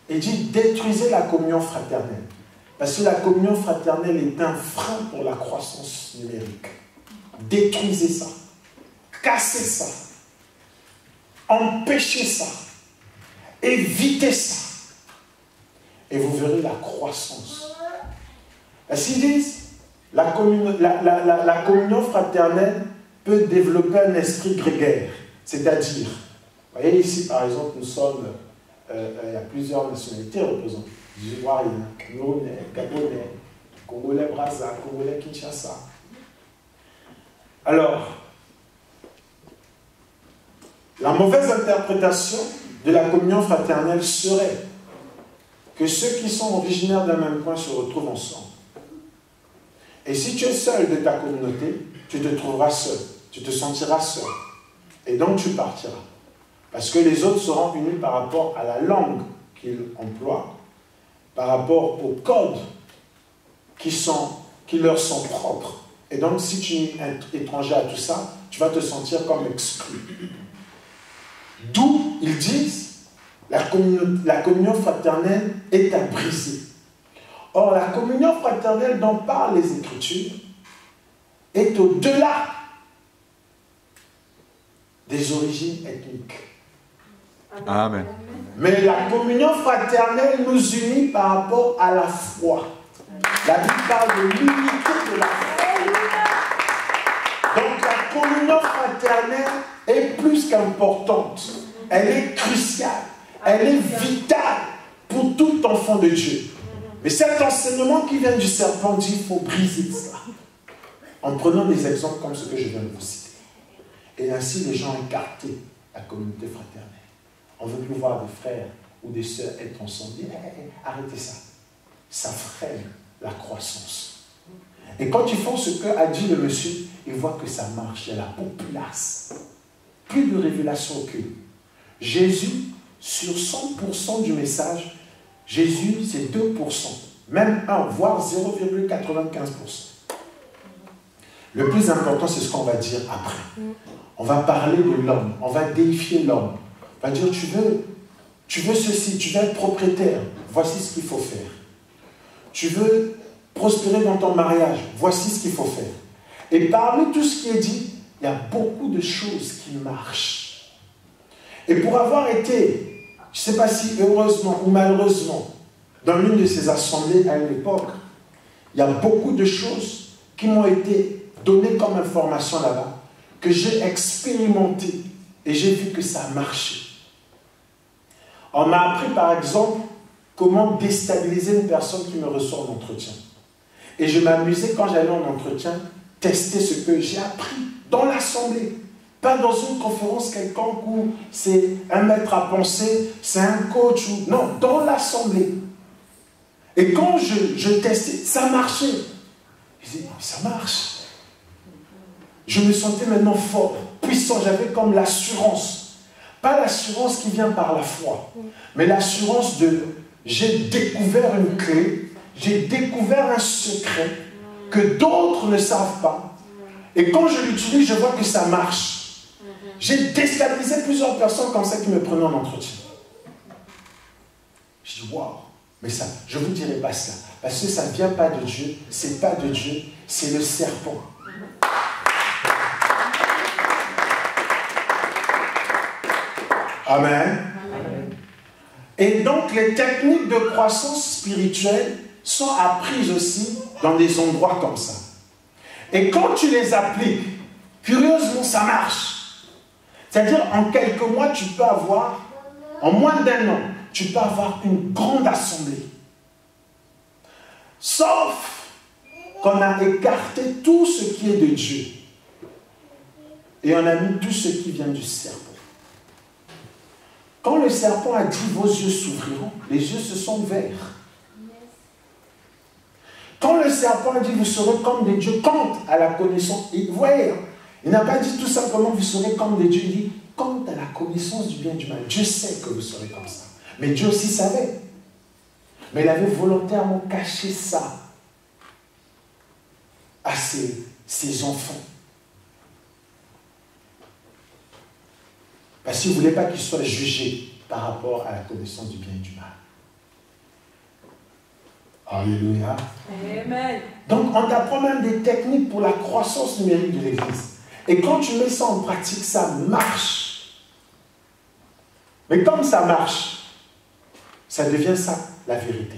Il dit, détruisez la communion fraternelle. Parce que la communion fraternelle est un frein pour la croissance numérique. Détruisez ça. Cassez ça. Empêchez ça. Évitez ça. Et vous verrez la croissance. Parce qu'ils disent, la communion fraternelle peut développer un esprit grégaire. C'est-à-dire, vous voyez ici par exemple, nous sommes, il y a plusieurs nationalités représentées. Ivoiriens, Camerounais, Gabonais, Congolais, Brazza, Congolais, Kinshasa. Alors, la mauvaise interprétation de la communion fraternelle serait que ceux qui sont originaires d'un même point se retrouvent ensemble. Et si tu es seul de ta communauté, tu te trouveras seul, tu te sentiras seul. Et donc tu partiras. Parce que les autres seront unis par rapport à la langue qu'ils emploient, par rapport aux codes qui leur sont propres. Et donc si tu es étranger à tout ça, tu vas te sentir comme exclu. D'où ils disent, la communion fraternelle est à briser. Or, la communion fraternelle dont parlent les Écritures est au-delà des origines ethniques. Amen. Mais la communion fraternelle nous unit par rapport à la foi. La Bible parle de l'unité de la foi. Donc la communion fraternelle est plus qu'importante. Elle est cruciale. Elle est vitale pour tout enfant de Dieu. Mais cet enseignement qui vient du serpent dit qu'il faut briser cela. En prenant des exemples comme ce que je viens de vous citer. Et ainsi les gens ont écarté la communauté fraternelle. On ne veut plus voir des frères ou des sœurs être ensemble. Arrêtez ça. Ça freine la croissance. Et quand ils font ce qu'a dit le monsieur, ils voient que ça marche. Il y a la populace. Plus de révélation aucune. Jésus, sur 100% du message, Jésus, c'est 2%. Même 1, voire 0,95%. Le plus important, c'est ce qu'on va dire après. On va parler de l'homme. On va déifier l'homme. On va dire, tu veux ceci, tu veux être propriétaire. Voici ce qu'il faut faire. Tu veux prospérer dans ton mariage. Voici ce qu'il faut faire. Et parmi tout ce qui est dit, il y a beaucoup de choses qui marchent. Et pour avoir été, je ne sais pas si heureusement ou malheureusement, dans l'une de ces assemblées à une époque, il y a beaucoup de choses qui m'ont été données comme information là-bas, que j'ai expérimenté et j'ai vu que ça a marché. On m'a appris par exemple comment déstabiliser une personne qui me reçoit en entretien. Et je m'amusais quand j'allais en entretien, tester ce que j'ai appris dans l'assemblée. Pas dans une conférence quelconque où c'est un maître à penser, c'est un coach. Non, dans l'assemblée. Et quand je testais, ça marchait. Je disais, ça marche. Je me sentais maintenant fort, puissant. J'avais comme l'assurance. Pas l'assurance qui vient par la foi, mais l'assurance de j'ai découvert une clé, j'ai découvert un secret que d'autres ne savent pas. Et quand je l'utilise, je vois que ça marche. J'ai déstabilisé plusieurs personnes comme ça qui me prenaient en entretien. Je dis, waouh, mais ça, je ne vous dirai pas ça. Parce que ça ne vient pas de Dieu, c'est pas de Dieu, c'est le serpent. Amen. Et donc, les techniques de croissance spirituelle sont apprises aussi dans des endroits comme ça. Et quand tu les appliques, curieusement, ça marche. C'est-à-dire, en quelques mois, tu peux avoir, en moins d'1 an, tu peux avoir une grande assemblée. Sauf qu'on a écarté tout ce qui est de Dieu. Et on a mis tout ce qui vient du serpent. Quand le serpent a dit « vos yeux s'ouvriront », les yeux se sont ouverts. Quand le serpent a dit « vous serez comme des dieux », quant à la connaissance, vous voyez, il n'a pas dit tout simplement « vous serez comme des dieux », il dit « quant à la connaissance du bien et du mal ». Dieu sait que vous serez comme ça. Mais Dieu aussi savait. Mais il avait volontairement caché ça à ses enfants. Parce qu'il ne voulait pas qu'ils soient jugés par rapport à la connaissance du bien et du mal. Alléluia. Amen. Donc, on t'apprend même des techniques pour la croissance numérique de l'Église. Et quand tu mets ça en pratique, ça marche. Mais comme ça marche, ça devient ça, la vérité.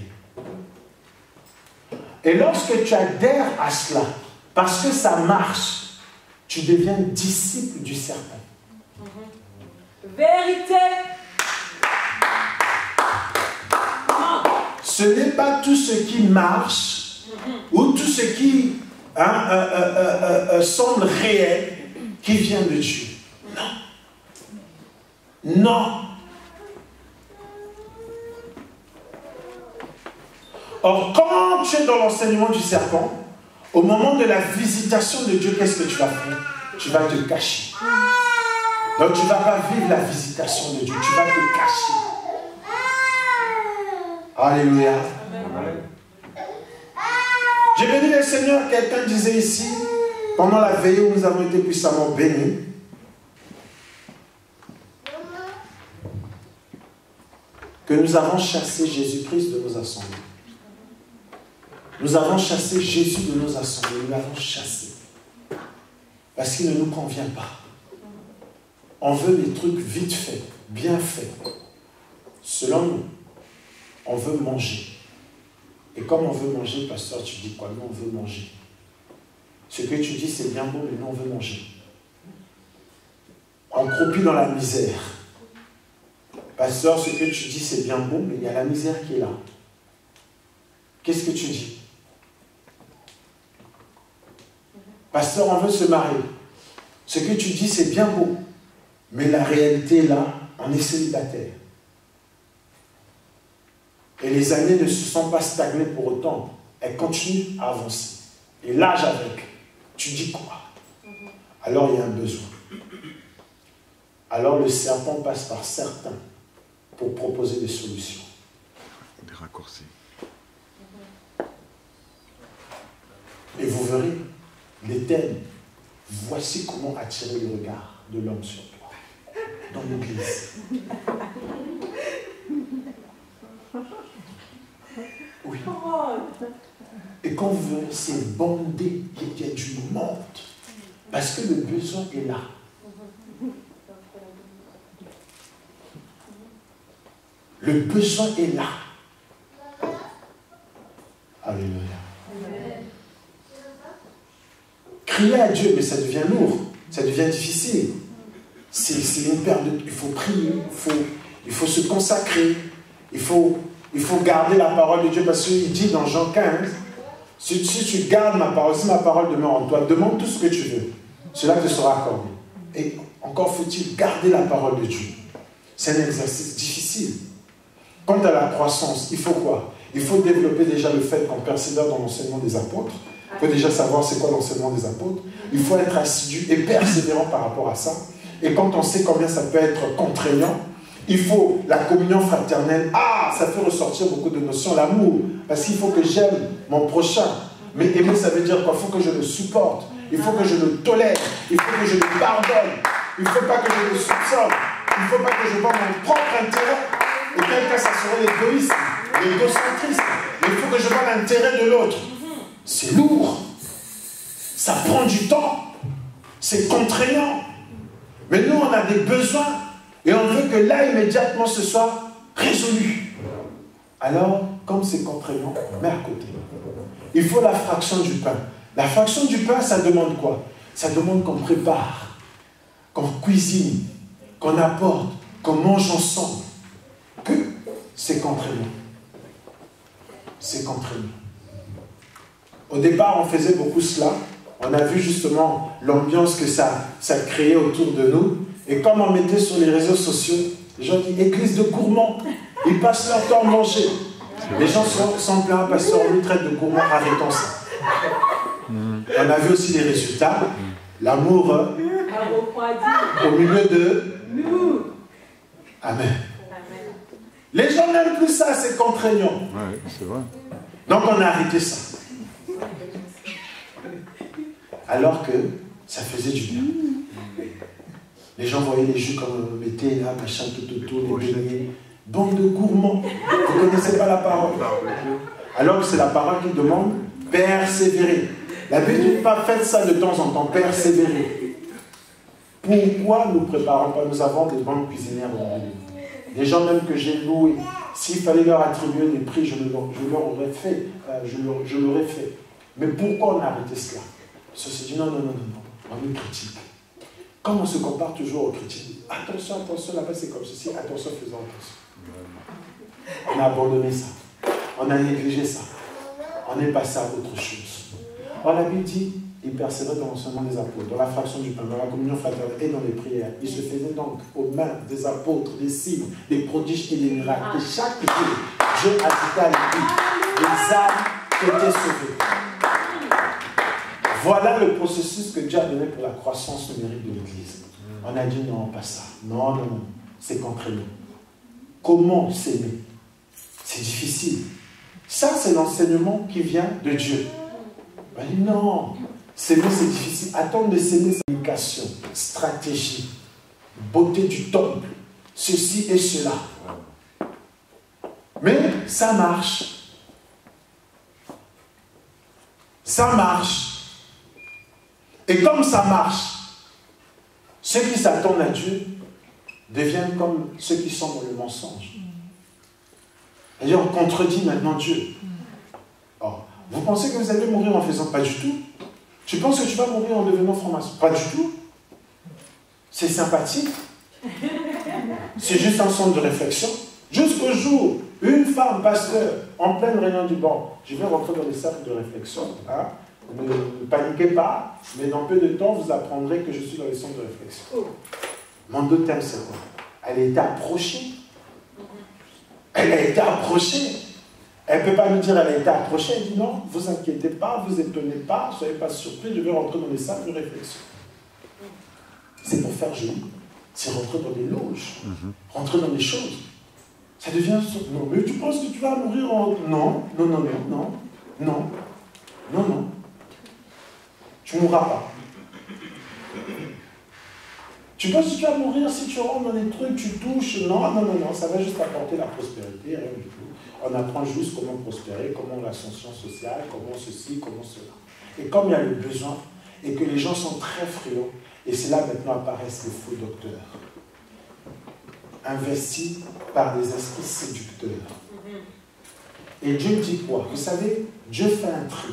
Et lorsque tu adhères à cela, parce que ça marche, tu deviens disciple du serpent. Vérité. Ce n'est pas tout ce qui marche ou tout ce qui semble réel qui vient de Dieu. Non. Non. Or, quand tu es dans l'enseignement du serpent, au moment de la visitation de Dieu, qu'est-ce que tu vas faire? Tu vas te cacher. Donc, tu ne vas pas vivre la visitation de Dieu, tu vas te cacher. Alléluia. J'ai béni le Seigneur, quelqu'un disait ici, pendant la veillée où nous avons été puissamment bénis, que nous avons chassé Jésus-Christ de nos assemblées. Nous avons chassé Jésus de nos assemblées, nous l'avons chassé. Parce qu'il ne nous convient pas. On veut des trucs vite faits, bien faits. Selon nous, on veut manger. Et comme on veut manger, pasteur, tu dis quoi? Nous, on veut manger. Ce que tu dis, c'est bien beau, mais nous, on veut manger. On croupit dans la misère. Pasteur, ce que tu dis, c'est bien beau, mais il y a la misère qui est là. Qu'est-ce que tu dis? Pasteur, on veut se marier. Ce que tu dis, c'est bien beau. Mais la réalité est là, on est célibataire. Et les années ne se sont pas stagnées pour autant. Elles continuent à avancer. Et l'âge avec, tu dis quoi? Alors il y a un besoin. Alors le serpent passe par certains pour proposer des solutions. Des raccourcis. Et vous verrez, les thèmes, voici comment attirer le regard de l'homme sur toi, dans l'église. Oui. Et quand vous verrez, c'est bondé, il y a du monde. Parce que le besoin est là. Le besoin est là. Alléluia. Crier à Dieu, mais ça devient lourd, ça devient difficile. C'est une perte de... Il faut prier, il faut se consacrer, il faut garder la parole de Dieu, parce qu'il dit dans Jean 15, si tu gardes ma parole, si ma parole demeure en toi, demande tout ce que tu veux, cela te sera accordé. Et encore faut-il garder la parole de Dieu. C'est un exercice difficile. Quant à la croissance, il faut quoi? Il faut développer déjà le fait qu'on persévère dans l'enseignement des apôtres. Il faut déjà savoir c'est quoi l'enseignement des apôtres. Il faut être assidu et persévérant par rapport à ça. Et quand on sait combien ça peut être contraignant, il faut la communion fraternelle. Ah, ça fait ressortir beaucoup de notions. L'amour, parce qu'il faut que j'aime mon prochain. Mais aimer, ça veut dire quoi? Il faut que je le supporte. Il faut que je le tolère. Il faut que je le pardonne. Il ne faut pas que je le soupçonne. Il ne faut pas que je vois mon propre intérêt. Et quel cas, ça serait l'égoïsme, l'égocentrisme. Il faut que je vois l'intérêt de l'autre. C'est lourd. Ça prend du temps. C'est contraignant. Mais nous, on a des besoins. Et on veut que là, immédiatement, ce soit résolu. Alors, comme c'est contraignant, mets à côté. Il faut la fraction du pain. La fraction du pain, ça demande quoi? Ça demande qu'on prépare, qu'on cuisine, qu'on apporte, qu'on mange ensemble. Que c'est contraignant. C'est contraignant. Au départ, on faisait beaucoup cela. On a vu justement l'ambiance que ça créait autour de nous. Et comme on mettait sur les réseaux sociaux, les gens disent église de gourmands. Ils passent leur temps à manger. Les gens sont pleins, pasteur, on nous traite de gourmands, arrêtons ça. On a vu aussi les résultats. L'amour au milieu de nous. Amen. Les gens n'aiment plus ça, c'est contraignant. Ouais, c'est vrai. Donc on a arrêté ça. Alors que ça faisait du bien. Les gens voyaient les jus comme on mettait là, machin, tout, les beignets. Bande de gourmands. Vous ne connaissez pas la parole. Alors que c'est la parole qui demande persévérer. La Bible ne dit pas faites ça de temps en temps, persévérer. Pourquoi nous ne préparons pas? Nous avons des bonnes cuisinières dans nous. Des gens même que j'ai loués. S'il fallait leur attribuer des prix, je leur aurais fait. Je l'aurais fait. Mais pourquoi on a arrêté cela? Parce qu'on s'est dit non, on nous critique. Comme on se compare toujours aux critiques, attention, là-bas c'est comme ceci, attention, faisons attention. On a abandonné ça. On a négligé ça. On est passé à autre chose. Or, la Bible dit, il persévérait dans l'enseignement des apôtres, dans la fraction du pain, dans la communion fraternelle et dans les prières. Il se faisait donc aux mains des apôtres, des signes, des prodiges et des miracles. Et chaque jour, Dieu ajoutait à l'église des âmes qui étaient sauvées. Voilà le processus que Dieu a donné pour la croissance numérique de l'église. On a dit non, pas ça. Non, c'est contraignant. Comment s'aimer? C'est difficile. Ça, c'est l'enseignement qui vient de Dieu. On dit non, s'aimer c'est difficile. Attendre de s'aimer, c'est communication, stratégie, beauté du temple, ceci et cela. Mais ça marche. Ça marche. Et comme ça marche, ceux qui s'attendent à Dieu deviennent comme ceux qui sont dans le mensonge. C'est-à-dire, on contredit maintenant Dieu. Or, vous pensez que vous allez mourir en faisant? Pas du tout. Tu penses que tu vas mourir en devenant franc-maçon? Pas du tout. C'est sympathique. C'est juste un centre de réflexion. Jusqu'au jour, une femme pasteur, en pleine réunion du banc, je vais rentrer dans les cercles de réflexion. Hein? Ne paniquez pas, mais dans peu de temps, vous apprendrez que je suis dans les centres de réflexion. Mon deux thème, c'est quoi? Elle a été approchée. Elle a été approchée. Elle ne peut pas nous dire elle a été approchée. Elle dit non, ne vous inquiétez pas, vous étonnez pas, ne soyez pas surpris, je vais rentrer dans les salles de réflexion. C'est pour faire joli. C'est rentrer dans les loges, rentrer dans les choses. Ça devient... Non, mais tu penses que tu vas mourir en... Non. Tu ne mourras pas. Tu penses que tu vas mourir si tu rentres dans les trucs, tu touches? Non, ça va juste apporter la prospérité, rien du tout. On apprend juste comment prospérer, comment l'ascension sociale, comment ceci, comment cela. Et comme il y a le besoin, et que les gens sont très friands, et c'est là maintenant apparaissent les faux docteurs, investis par des esprits séducteurs. Et Dieu dit quoi? Vous savez, Dieu fait un tri.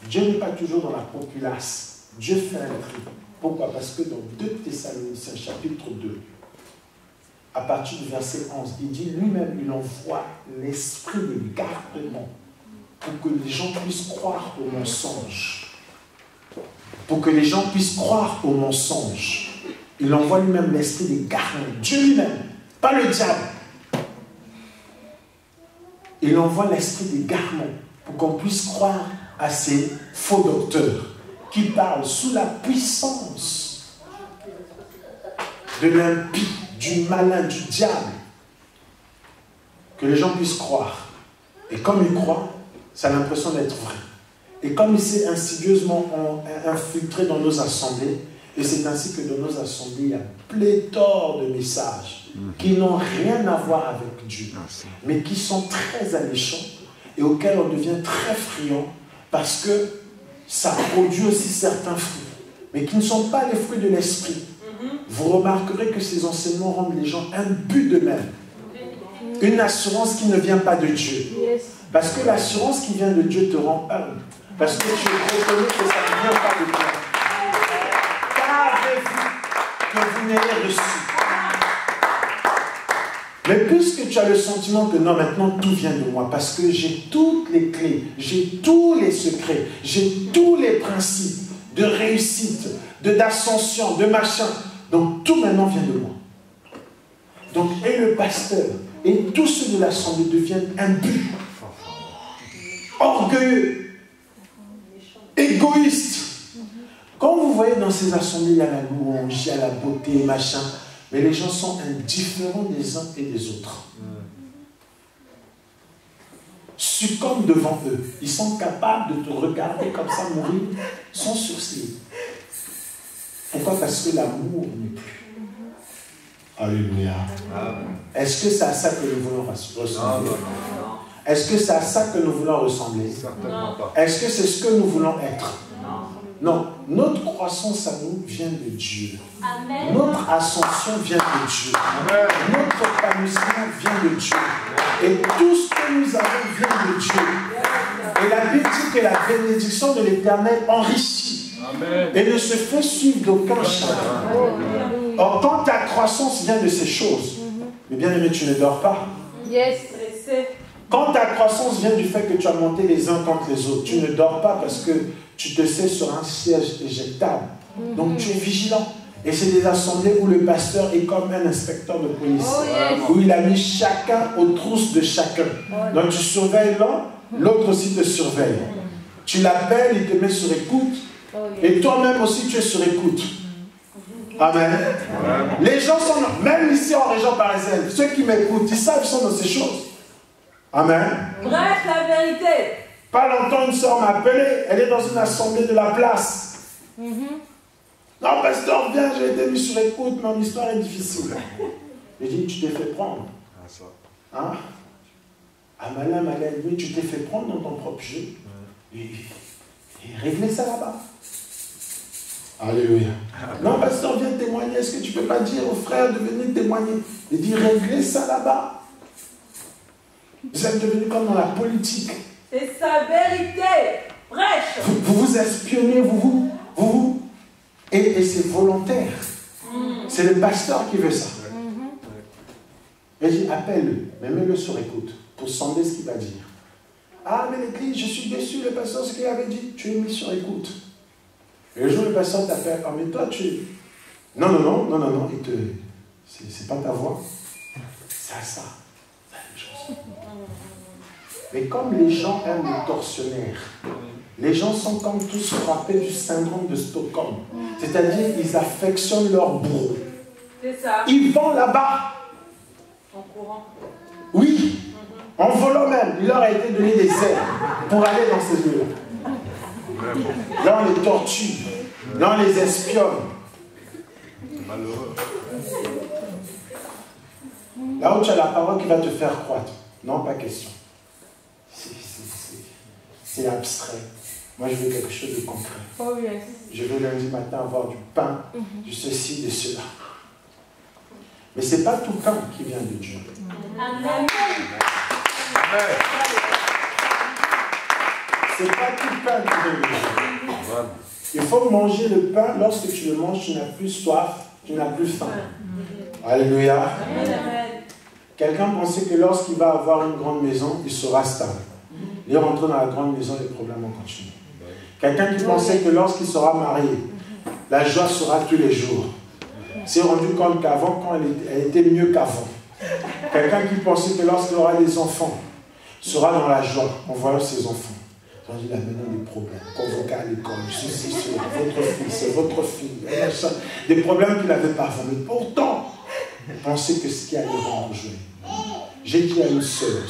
Dieu n'est pas toujours dans la populace. Dieu fait un tri. Pourquoi? Parce que dans 2 Thessaloniciens, chapitre 2, à partir du verset 11, il dit lui-même, il envoie l'esprit de gardement pour que les gens puissent croire au mensonge. Pour que les gens puissent croire au mensonge. Il envoie lui-même l'esprit de gardement. Dieu lui-même, pas le diable. Il envoie l'esprit de gardement pour qu'on puisse croire à ces faux docteurs qui parlent sous la puissance de l'impie, du malin, du diable. Que les gens puissent croire. Et comme ils croient, ça a l'impression d'être vrai. Et comme il s'est insidieusement infiltré dans nos assemblées, et c'est ainsi que dans nos assemblées, il y a pléthore de messages qui n'ont rien à voir avec Dieu, mais qui sont très alléchants et auxquels on devient très friand parce que ça produit aussi certains fruits, mais qui ne sont pas les fruits de l'esprit. Vous remarquerez que ces enseignements rendent les gens imbus d'eux-mêmes. Une assurance qui ne vient pas de Dieu. Yes. Parce que l'assurance qui vient de Dieu te rend humble. Parce que tu reconnais que ça ne vient pas de toi. Qu'avez-vous que vous n'ayez reçu? Mais puisque tu as le sentiment que non, maintenant tout vient de moi, parce que j'ai toutes les clés, j'ai tous les secrets, j'ai tous les principes de réussite, d'ascension, de machin. Donc tout maintenant vient de moi. Donc et le pasteur et tous ceux de l'assemblée deviennent imbus, orgueilleux, égoïstes. Quand vous voyez dans ces assemblées, il y a la louange, il y a la beauté, machin, mais les gens sont indifférents des uns et des autres. Succombent devant eux. Ils sont capables de te regarder comme ça mourir sans sourcil. Pourquoi? Parce que l'amour n'est plus. Alléluia. Est-ce que c'est à ça que nous voulons ressembler? Est-ce que c'est à ça que nous voulons ressembler? Certainement pas. Est-ce que c'est ce que nous voulons être? Non. Notre croissance à nous vient de Dieu. Amen. Notre ascension vient de Dieu. Amen. Notre épanouissement vient de Dieu. Et tout ce que nous avons vient de Dieu. Et la Bible dit que la bénédiction de l'Éternel enrichit. Amen. Et ne se fait suivre d'aucun chagrin. Or, quand ta croissance vient de ces choses, mais bien aimé, tu ne dors pas. Yes. Quand ta croissance vient du fait que tu as monté les uns contre les autres, tu ne dors pas parce que tu te sais sur un siège éjectable. Donc tu es vigilant. Et c'est des assemblées où le pasteur est comme un inspecteur de police. Oh, yes. Où il a mis chacun aux trousses de chacun. Donc tu surveilles l'un, l'autre aussi te surveille. Tu l'appelles, il te met sur écoute. Et toi-même aussi tu es sur écoute. Amen. Les gens sont, même ici en région parisienne, ceux qui m'écoutent, ils savent qu'ils sont dans ces choses. Amen. Bref, la vérité. Pas longtemps, une soeur m'a appelé, elle est dans une assemblée de la place. Non, pasteur, viens, j'ai été mis sur écoute, mon histoire est difficile. J'ai dit, tu t'es fait prendre. Hein? Ah, malin, oui, tu t'es fait prendre dans ton propre jeu. Et réglez ça là-bas. Alléluia. Non, pasteur, viens témoigner. Est-ce que tu ne peux pas dire aux frères de venir témoigner? Il dit, réglez ça là-bas. Vous êtes devenus comme dans la politique. C'est sa vérité. Brèche. Vous vous espionnez, vous. Et c'est volontaire. C'est le pasteur qui veut ça. Et j'ai dit, appelle-le, mais mets-le sur écoute pour sonder ce qu'il va dire. Ah, mais l'église, je suis déçu, le pasteur, ce qu'il avait dit, tu es mis sur écoute. Et le jour où le pasteur t'appelle, ah, mais toi, tu es. Non, c'est pas ta voix. C'est ça. Mais comme les gens aiment les tortionnaires, les gens sont comme tous frappés du syndrome de Stockholm. C'est-à-dire qu'ils affectionnent leur bourreau. C'est ça. Ils vont là-bas. En courant. Oui. En volant même. Il leur a été donné des ailes pour aller dans ces lieux-là. Là, on les torture. Là, on les espionne. Malheureux. Là où tu as la parole qui va te faire croître. Non, pas question. C'est abstrait. Moi, je veux quelque chose de concret. Oh yes. Je veux lundi matin avoir du pain, du ceci, de cela. Mais ce n'est pas tout pain qui vient de Dieu. Amen. Ce n'est pas tout pain qui vient de Dieu. Il faut manger le pain. Lorsque tu le manges, tu n'as plus soif, tu n'as plus faim. Alléluia. Quelqu'un pensait que lorsqu'il va avoir une grande maison, il sera stable. Il est rentré dans la grande maison, les problèmes vont continuer. Quelqu'un qui pensait que lorsqu'il sera marié, la joie sera tous les jours. S'est rendu compte qu'avant, quand elle était mieux qu'avant. Quelqu'un qui pensait que lorsqu'il aura des enfants, sera dans la joie en voyant ses enfants. On dit là maintenant des problèmes, convoqué à l'école, ceci, cela, votre fils, votre fille, des problèmes qu'il n'avait pas avant. Mais pourtant, il pensait que ce qui allait rendre joie. J'ai dit à une sœur,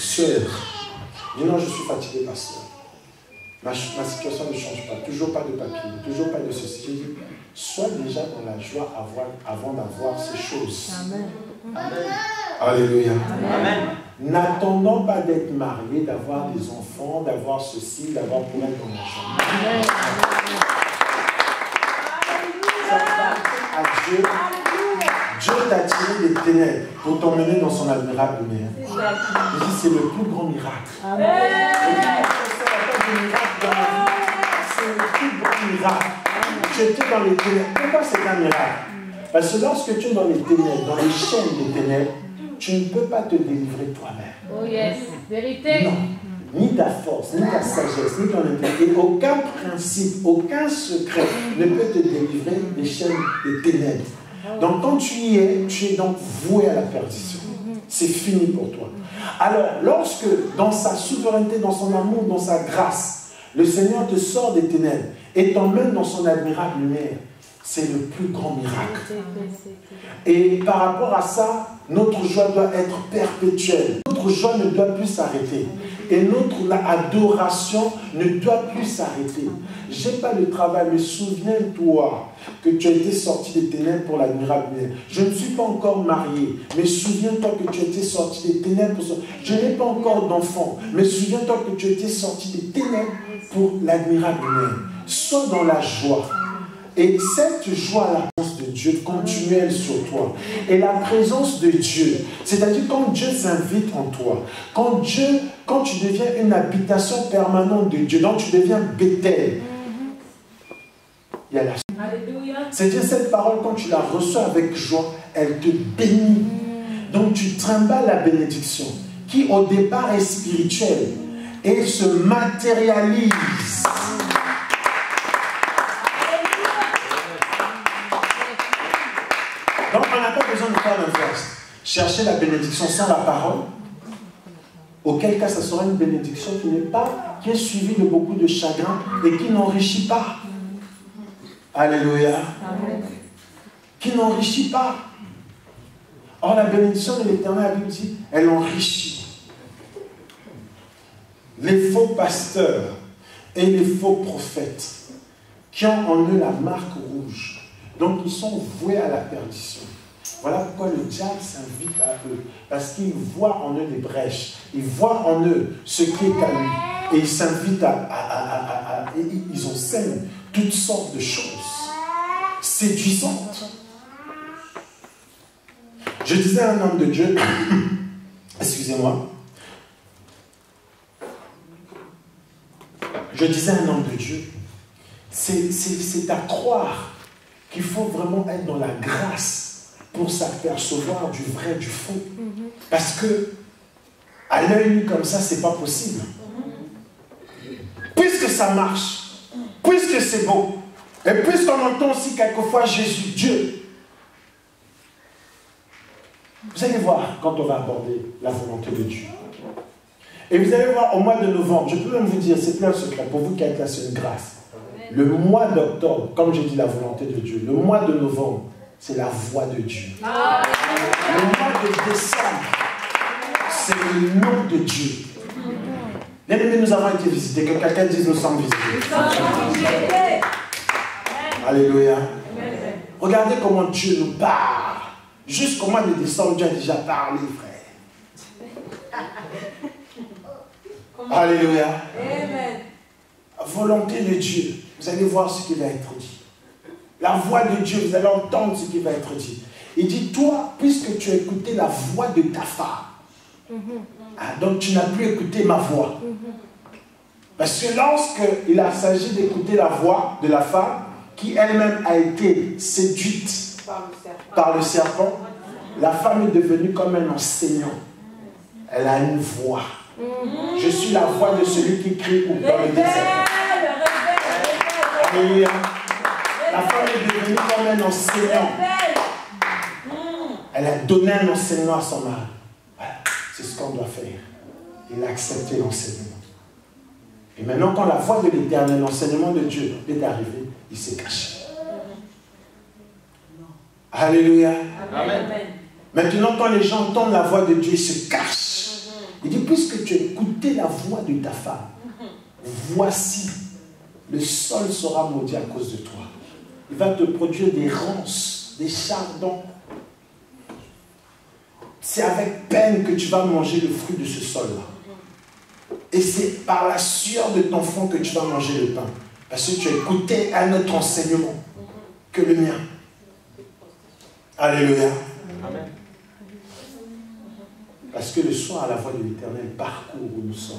dis non, je suis fatigué, ma sœur. Ma situation ne change pas, toujours pas de papier, toujours pas de ceci. J'ai dit, sois déjà dans la joie avant d'avoir ces choses. Amen. Amen. Alléluia. Amen. N'attendons pas d'être mariés, d'avoir des enfants, d'avoir ceci, d'avoir pour être dans la joie. Amen. Ça va à Dieu Dieu t'a tiré des ténèbres pour t'emmener dans son admirable lumière. Je dis, c'est le plus grand miracle. C'est le plus grand miracle. Tu étais dans les ténèbres. Pourquoi c'est un miracle? Parce que lorsque tu es dans les ténèbres, dans les chaînes des ténèbres, tu ne peux pas te délivrer toi-même. Oh yes, vérité. Non. Ni ta force, ni ta sagesse, ni ton intelligence. Aucun principe, aucun secret ne peut te délivrer des chaînes des ténèbres. Donc quand tu y es, tu es donc voué à la perdition. C'est fini pour toi. Alors, lorsque dans sa souveraineté, dans son amour, dans sa grâce, le Seigneur te sort des ténèbres et t'emmène dans son admirable lumière, c'est le plus grand miracle. Et par rapport à ça, notre joie doit être perpétuelle. Notre joie ne doit plus s'arrêter. Et notre adoration ne doit plus s'arrêter. Je n'ai pas le travail, mais souviens-toi que tu as été sorti des ténèbres pour l'admirable lumière. Je ne suis pas encore marié, mais souviens-toi que tu as été sorti des ténèbres pour... Je n'ai pas encore d'enfant, mais souviens-toi que tu as été sorti des ténèbres pour l'admirable lumière. Sois dans la joie. Et cette joie-là, la présence de Dieu continuelle sur toi. Et la présence de Dieu, c'est-à-dire quand Dieu s'invite en toi, quand tu deviens une habitation permanente de Dieu, donc tu deviens Bethel, il y a la joie. C'est-à-dire cette parole, quand tu la reçois avec joie, elle te bénit. Donc tu trimbales la bénédiction, qui au départ est spirituelle, et se matérialise. Donc on n'a pas besoin de faire l'inverse. Chercher la bénédiction sans la parole, auquel cas ça sera une bénédiction qui est suivie de beaucoup de chagrin et qui n'enrichit pas. Alléluia. Amen. Qui n'enrichit pas. Or la bénédiction de l'Éternel, la Bible dit, elle enrichit. Les faux pasteurs et les faux prophètes qui ont en eux la marque rouge, donc ils sont voués à la perdition. Voilà pourquoi le diable s'invite à eux. Parce qu'il voit en eux des brèches. Il voit en eux ce qui est à lui. Et il s'invite et ils enseignent toutes sortes de choses séduisantes. Je disais à un homme de Dieu, excusez-moi, je disais à un homme de Dieu, c'est à croire qu'il faut vraiment être dans la grâce pour s'apercevoir du vrai, du faux. Parce que à l'œil nu comme ça, c'est pas possible. Puisque ça marche, puisque c'est beau, et puisqu'on entend aussi quelquefois Jésus, Dieu, vous allez voir quand on va aborder la volonté de Dieu. Et vous allez voir au mois de novembre, je peux même vous dire, c'est plein de secrets, pour vous qui êtes là, c'est une grâce. Le mois d'octobre, comme j'ai dit la volonté de Dieu, le mois de novembre, c'est la voix de Dieu. Le mois de décembre, c'est le nom de Dieu. Bien aimés, nous avons été visités. Que quelqu'un dise, nous sommes visités. Alléluia. Regardez comment Dieu nous parle. Jusqu'au mois de décembre, Dieu a déjà parlé, frère. Alléluia. Amen. Volonté de Dieu. Vous allez voir ce qui va être dit. La voix de Dieu, vous allez entendre ce qui va être dit. Il dit, toi, puisque tu as écouté la voix de ta femme, donc tu n'as plus écouté ma voix. Parce que lorsqu'il a s'agit d'écouter la voix de la femme, qui elle-même a été séduite par le serpent, la femme est devenue comme un enseignant. Elle a une voix. Je suis la voix de celui qui crie dans le désert. Alléluia. La femme est devenue comme un enseignant. Elle a donné un enseignement à son mari. Voilà, c'est ce qu'on doit faire. Il a accepté l'enseignement. Et maintenant, quand la voix de l'Éternel, l'enseignement de Dieu est arrivé, il s'est caché. Alléluia. Amen. Maintenant, quand les gens entendent la voix de Dieu, ils se cachent. Il dit, puisque tu as écouté la voix de ta femme, voici, le sol sera maudit à cause de toi. Il va te produire des ronces, des chardons. C'est avec peine que tu vas manger le fruit de ce sol-là. Et c'est par la sueur de ton front que tu vas manger le pain. Parce que tu as écouté un autre enseignement que le mien. Alléluia. Parce que le soir, la voix de l'Éternel parcourt où nous sommes.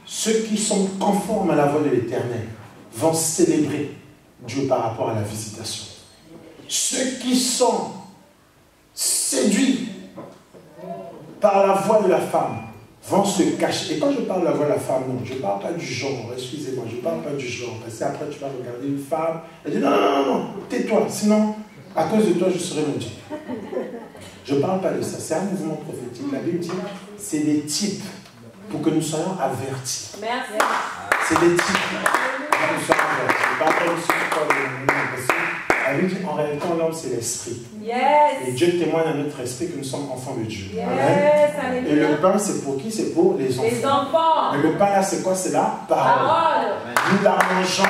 Ceux qui sont conformes à la voix de l'Éternel vont célébrer Dieu par rapport à la visitation. Ceux qui sont séduits par la voix de la femme vont se cacher. Et quand je parle de la voix de la femme, non, je ne parle pas du genre, excusez-moi, je ne parle pas du genre. Parce qu'après, tu vas regarder une femme, elle dit non, non, non, non, tais-toi, sinon, à cause de toi, je serai maudit. Je ne parle pas de ça, c'est un mouvement prophétique. La Bible dit, c'est des types pour que nous soyons avertis. Merci. C'est des types pour que nous soyons avertis. Je ne parle pas de ce la Bible dit, en réalité, l'homme, c'est l'esprit. Yes. Et Dieu témoigne à notre esprit que nous sommes enfants de Dieu. Yes. Amen. Et le pain, c'est pour qui? C'est pour les enfants. Les enfants. Mais le pain, là, c'est quoi? C'est la parole. Parole. Nous la mangeons,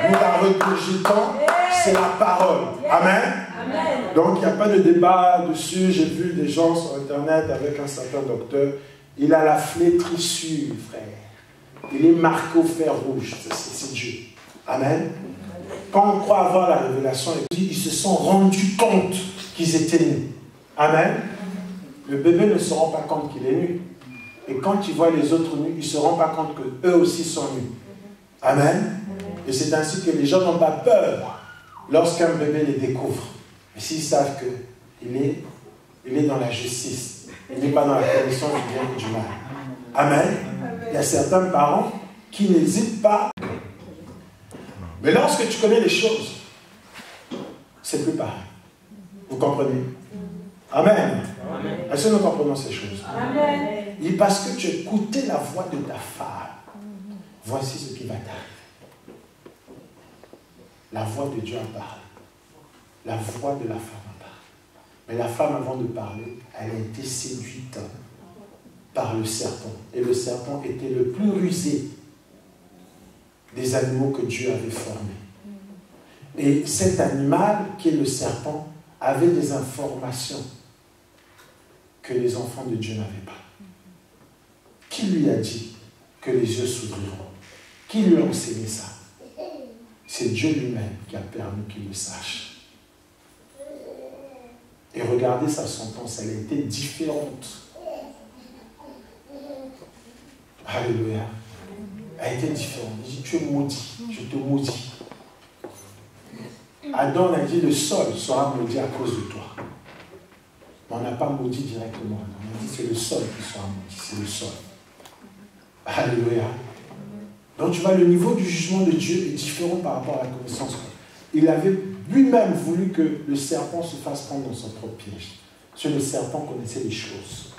nous la regurgitons, c'est la parole. Amen. Amen. Donc, il n'y a pas de débat dessus. J'ai vu des gens sur Internet avec un certain docteur. Il a la flétrissure, frère. Il est marqué au fer rouge. C'est Dieu. Amen. Quand on croit avoir la révélation, ils se sont rendus compte qu'ils étaient nus. Amen. Le bébé ne se rend pas compte qu'il est nu. Et quand il voit les autres nus, il ne se rend pas compte qu'eux aussi sont nus. Amen. Et c'est ainsi que les gens n'ont pas peur lorsqu'un bébé les découvre. Mais s'ils savent qu'il est dans la justice, il n'est pas dans la connaissance du bien et du mal. Amen. Il y a certains parents qui n'hésitent pas. Mais lorsque tu connais les choses, c'est plus pareil. Vous comprenez? Amen. Est-ce que nous comprenons ces choses? Amen. Et parce que tu écoutais la voix de ta femme, voici ce qui va t'arriver. La voix de Dieu a parlé. La voix de la femme a parlé. Mais la femme, avant de parler, elle a été séduite par le serpent. Et le serpent était le plus rusé des animaux que Dieu avait formés. Et cet animal, qui est le serpent, avait des informations que les enfants de Dieu n'avaient pas. Qui lui a dit que les yeux s'ouvriront? Qui lui a enseigné ça? C'est Dieu lui-même qui a permis qu'il le sache. Et regardez sa sentence, elle a été différente. Alléluia. Elle a été différente. Il dit, tu es maudit, je te maudis. Adam a dit, le sol sera maudit à cause de toi. Mais on n'a pas maudit directement. On a dit, c'est le sol qui sera maudit, c'est le sol. Alléluia. Donc tu vois, le niveau du jugement de Dieu est différent par rapport à la connaissance. Il avait lui-même voulu que le serpent se fasse prendre dans son propre piège. Parce que le serpent connaissait les choses.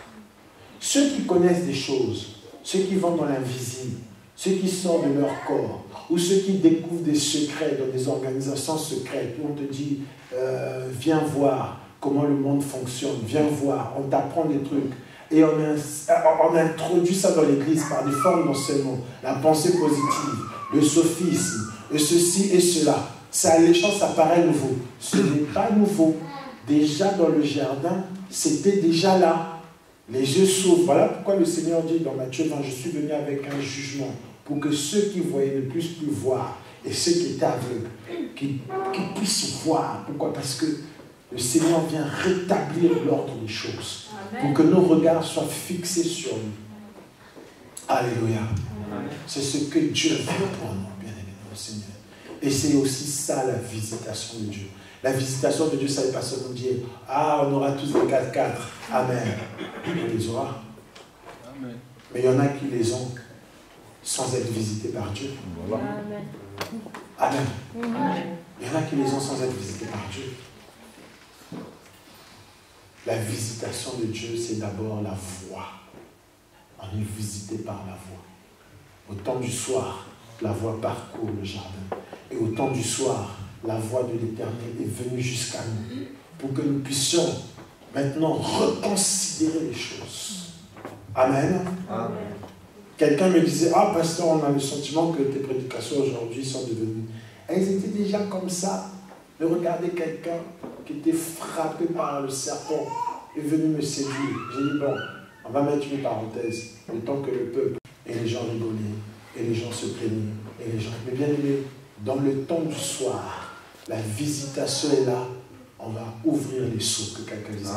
Ceux qui connaissent des choses, ceux qui vont dans l'invisible, ceux qui sortent de leur corps, ou ceux qui découvrent des secrets dans des organisations secrètes, où on te dit, viens voir comment le monde fonctionne, viens voir, on t'apprend des trucs. Et on introduit ça dans l'Église par des formes d'enseignement, la pensée positive, le sophisme, ceci et cela. Ça, les gens, ça paraît nouveau. Ce n'est pas nouveau. Déjà dans le jardin, c'était déjà là. Les yeux s'ouvrent. Voilà pourquoi le Seigneur dit dans Matthieu 20, je suis venu avec un jugement pour que ceux qui voyaient ne puissent plus voir et ceux qui étaient aveugles, qui puissent voir. Pourquoi? Parce que le Seigneur vient rétablir l'ordre des choses. Pour que nos regards soient fixés sur lui. Alléluia. C'est ce que Dieu fait pour nous, bien-aimés dans le Seigneur. Et c'est aussi ça la visitation de Dieu. La visitation de Dieu, ça n'est pas seulement dire, ah, on aura tous des 4x4. Amen. On les aura. Amen. Mais il y en a qui les ont sans être visités par Dieu. Voilà. Amen. Amen. Il y en a qui les ont sans être visités par Dieu. La visitation de Dieu, c'est d'abord la voix. On est visité par la voix. Au temps du soir, la voix parcourt le jardin. Et au temps du soir, la voix de l'Éternel est venue jusqu'à nous pour que nous puissions maintenant reconsidérer les choses. Amen. Amen. Quelqu'un me disait, ah pasteur, on a le sentiment que tes prédications aujourd'hui sont devenues. Elles étaient déjà comme ça. De regarder quelqu'un qui était frappé par le serpent est venu me séduire. J'ai dit, bon, on va mettre une parenthèse. Le temps que le peuple et les gens rigolaient, et les gens se plaignaient, et les gens... Mais bien aimé, dans le temps du soir, la visitation est là. on va ouvrir les seaux, que quelqu'un dise.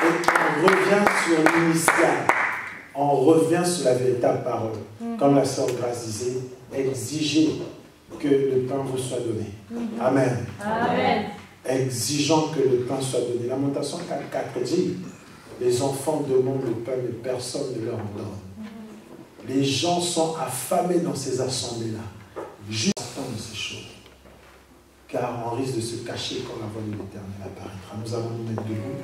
Et on revient sur l'initial. On revient sur la véritable parole. Comme la sœur Grâce disait, exigez que le pain vous soit donné. Amen. Amen. Exigeant que le pain soit donné. Lamentation 4.4 dit, les enfants demandent le pain, mais personne ne leur en donne. Les gens sont affamés dans ces assemblées-là. Juste attendre ces choses. Car on risque de se cacher quand la voix de l'Éternel apparaîtra. Nous allons nous mettre debout.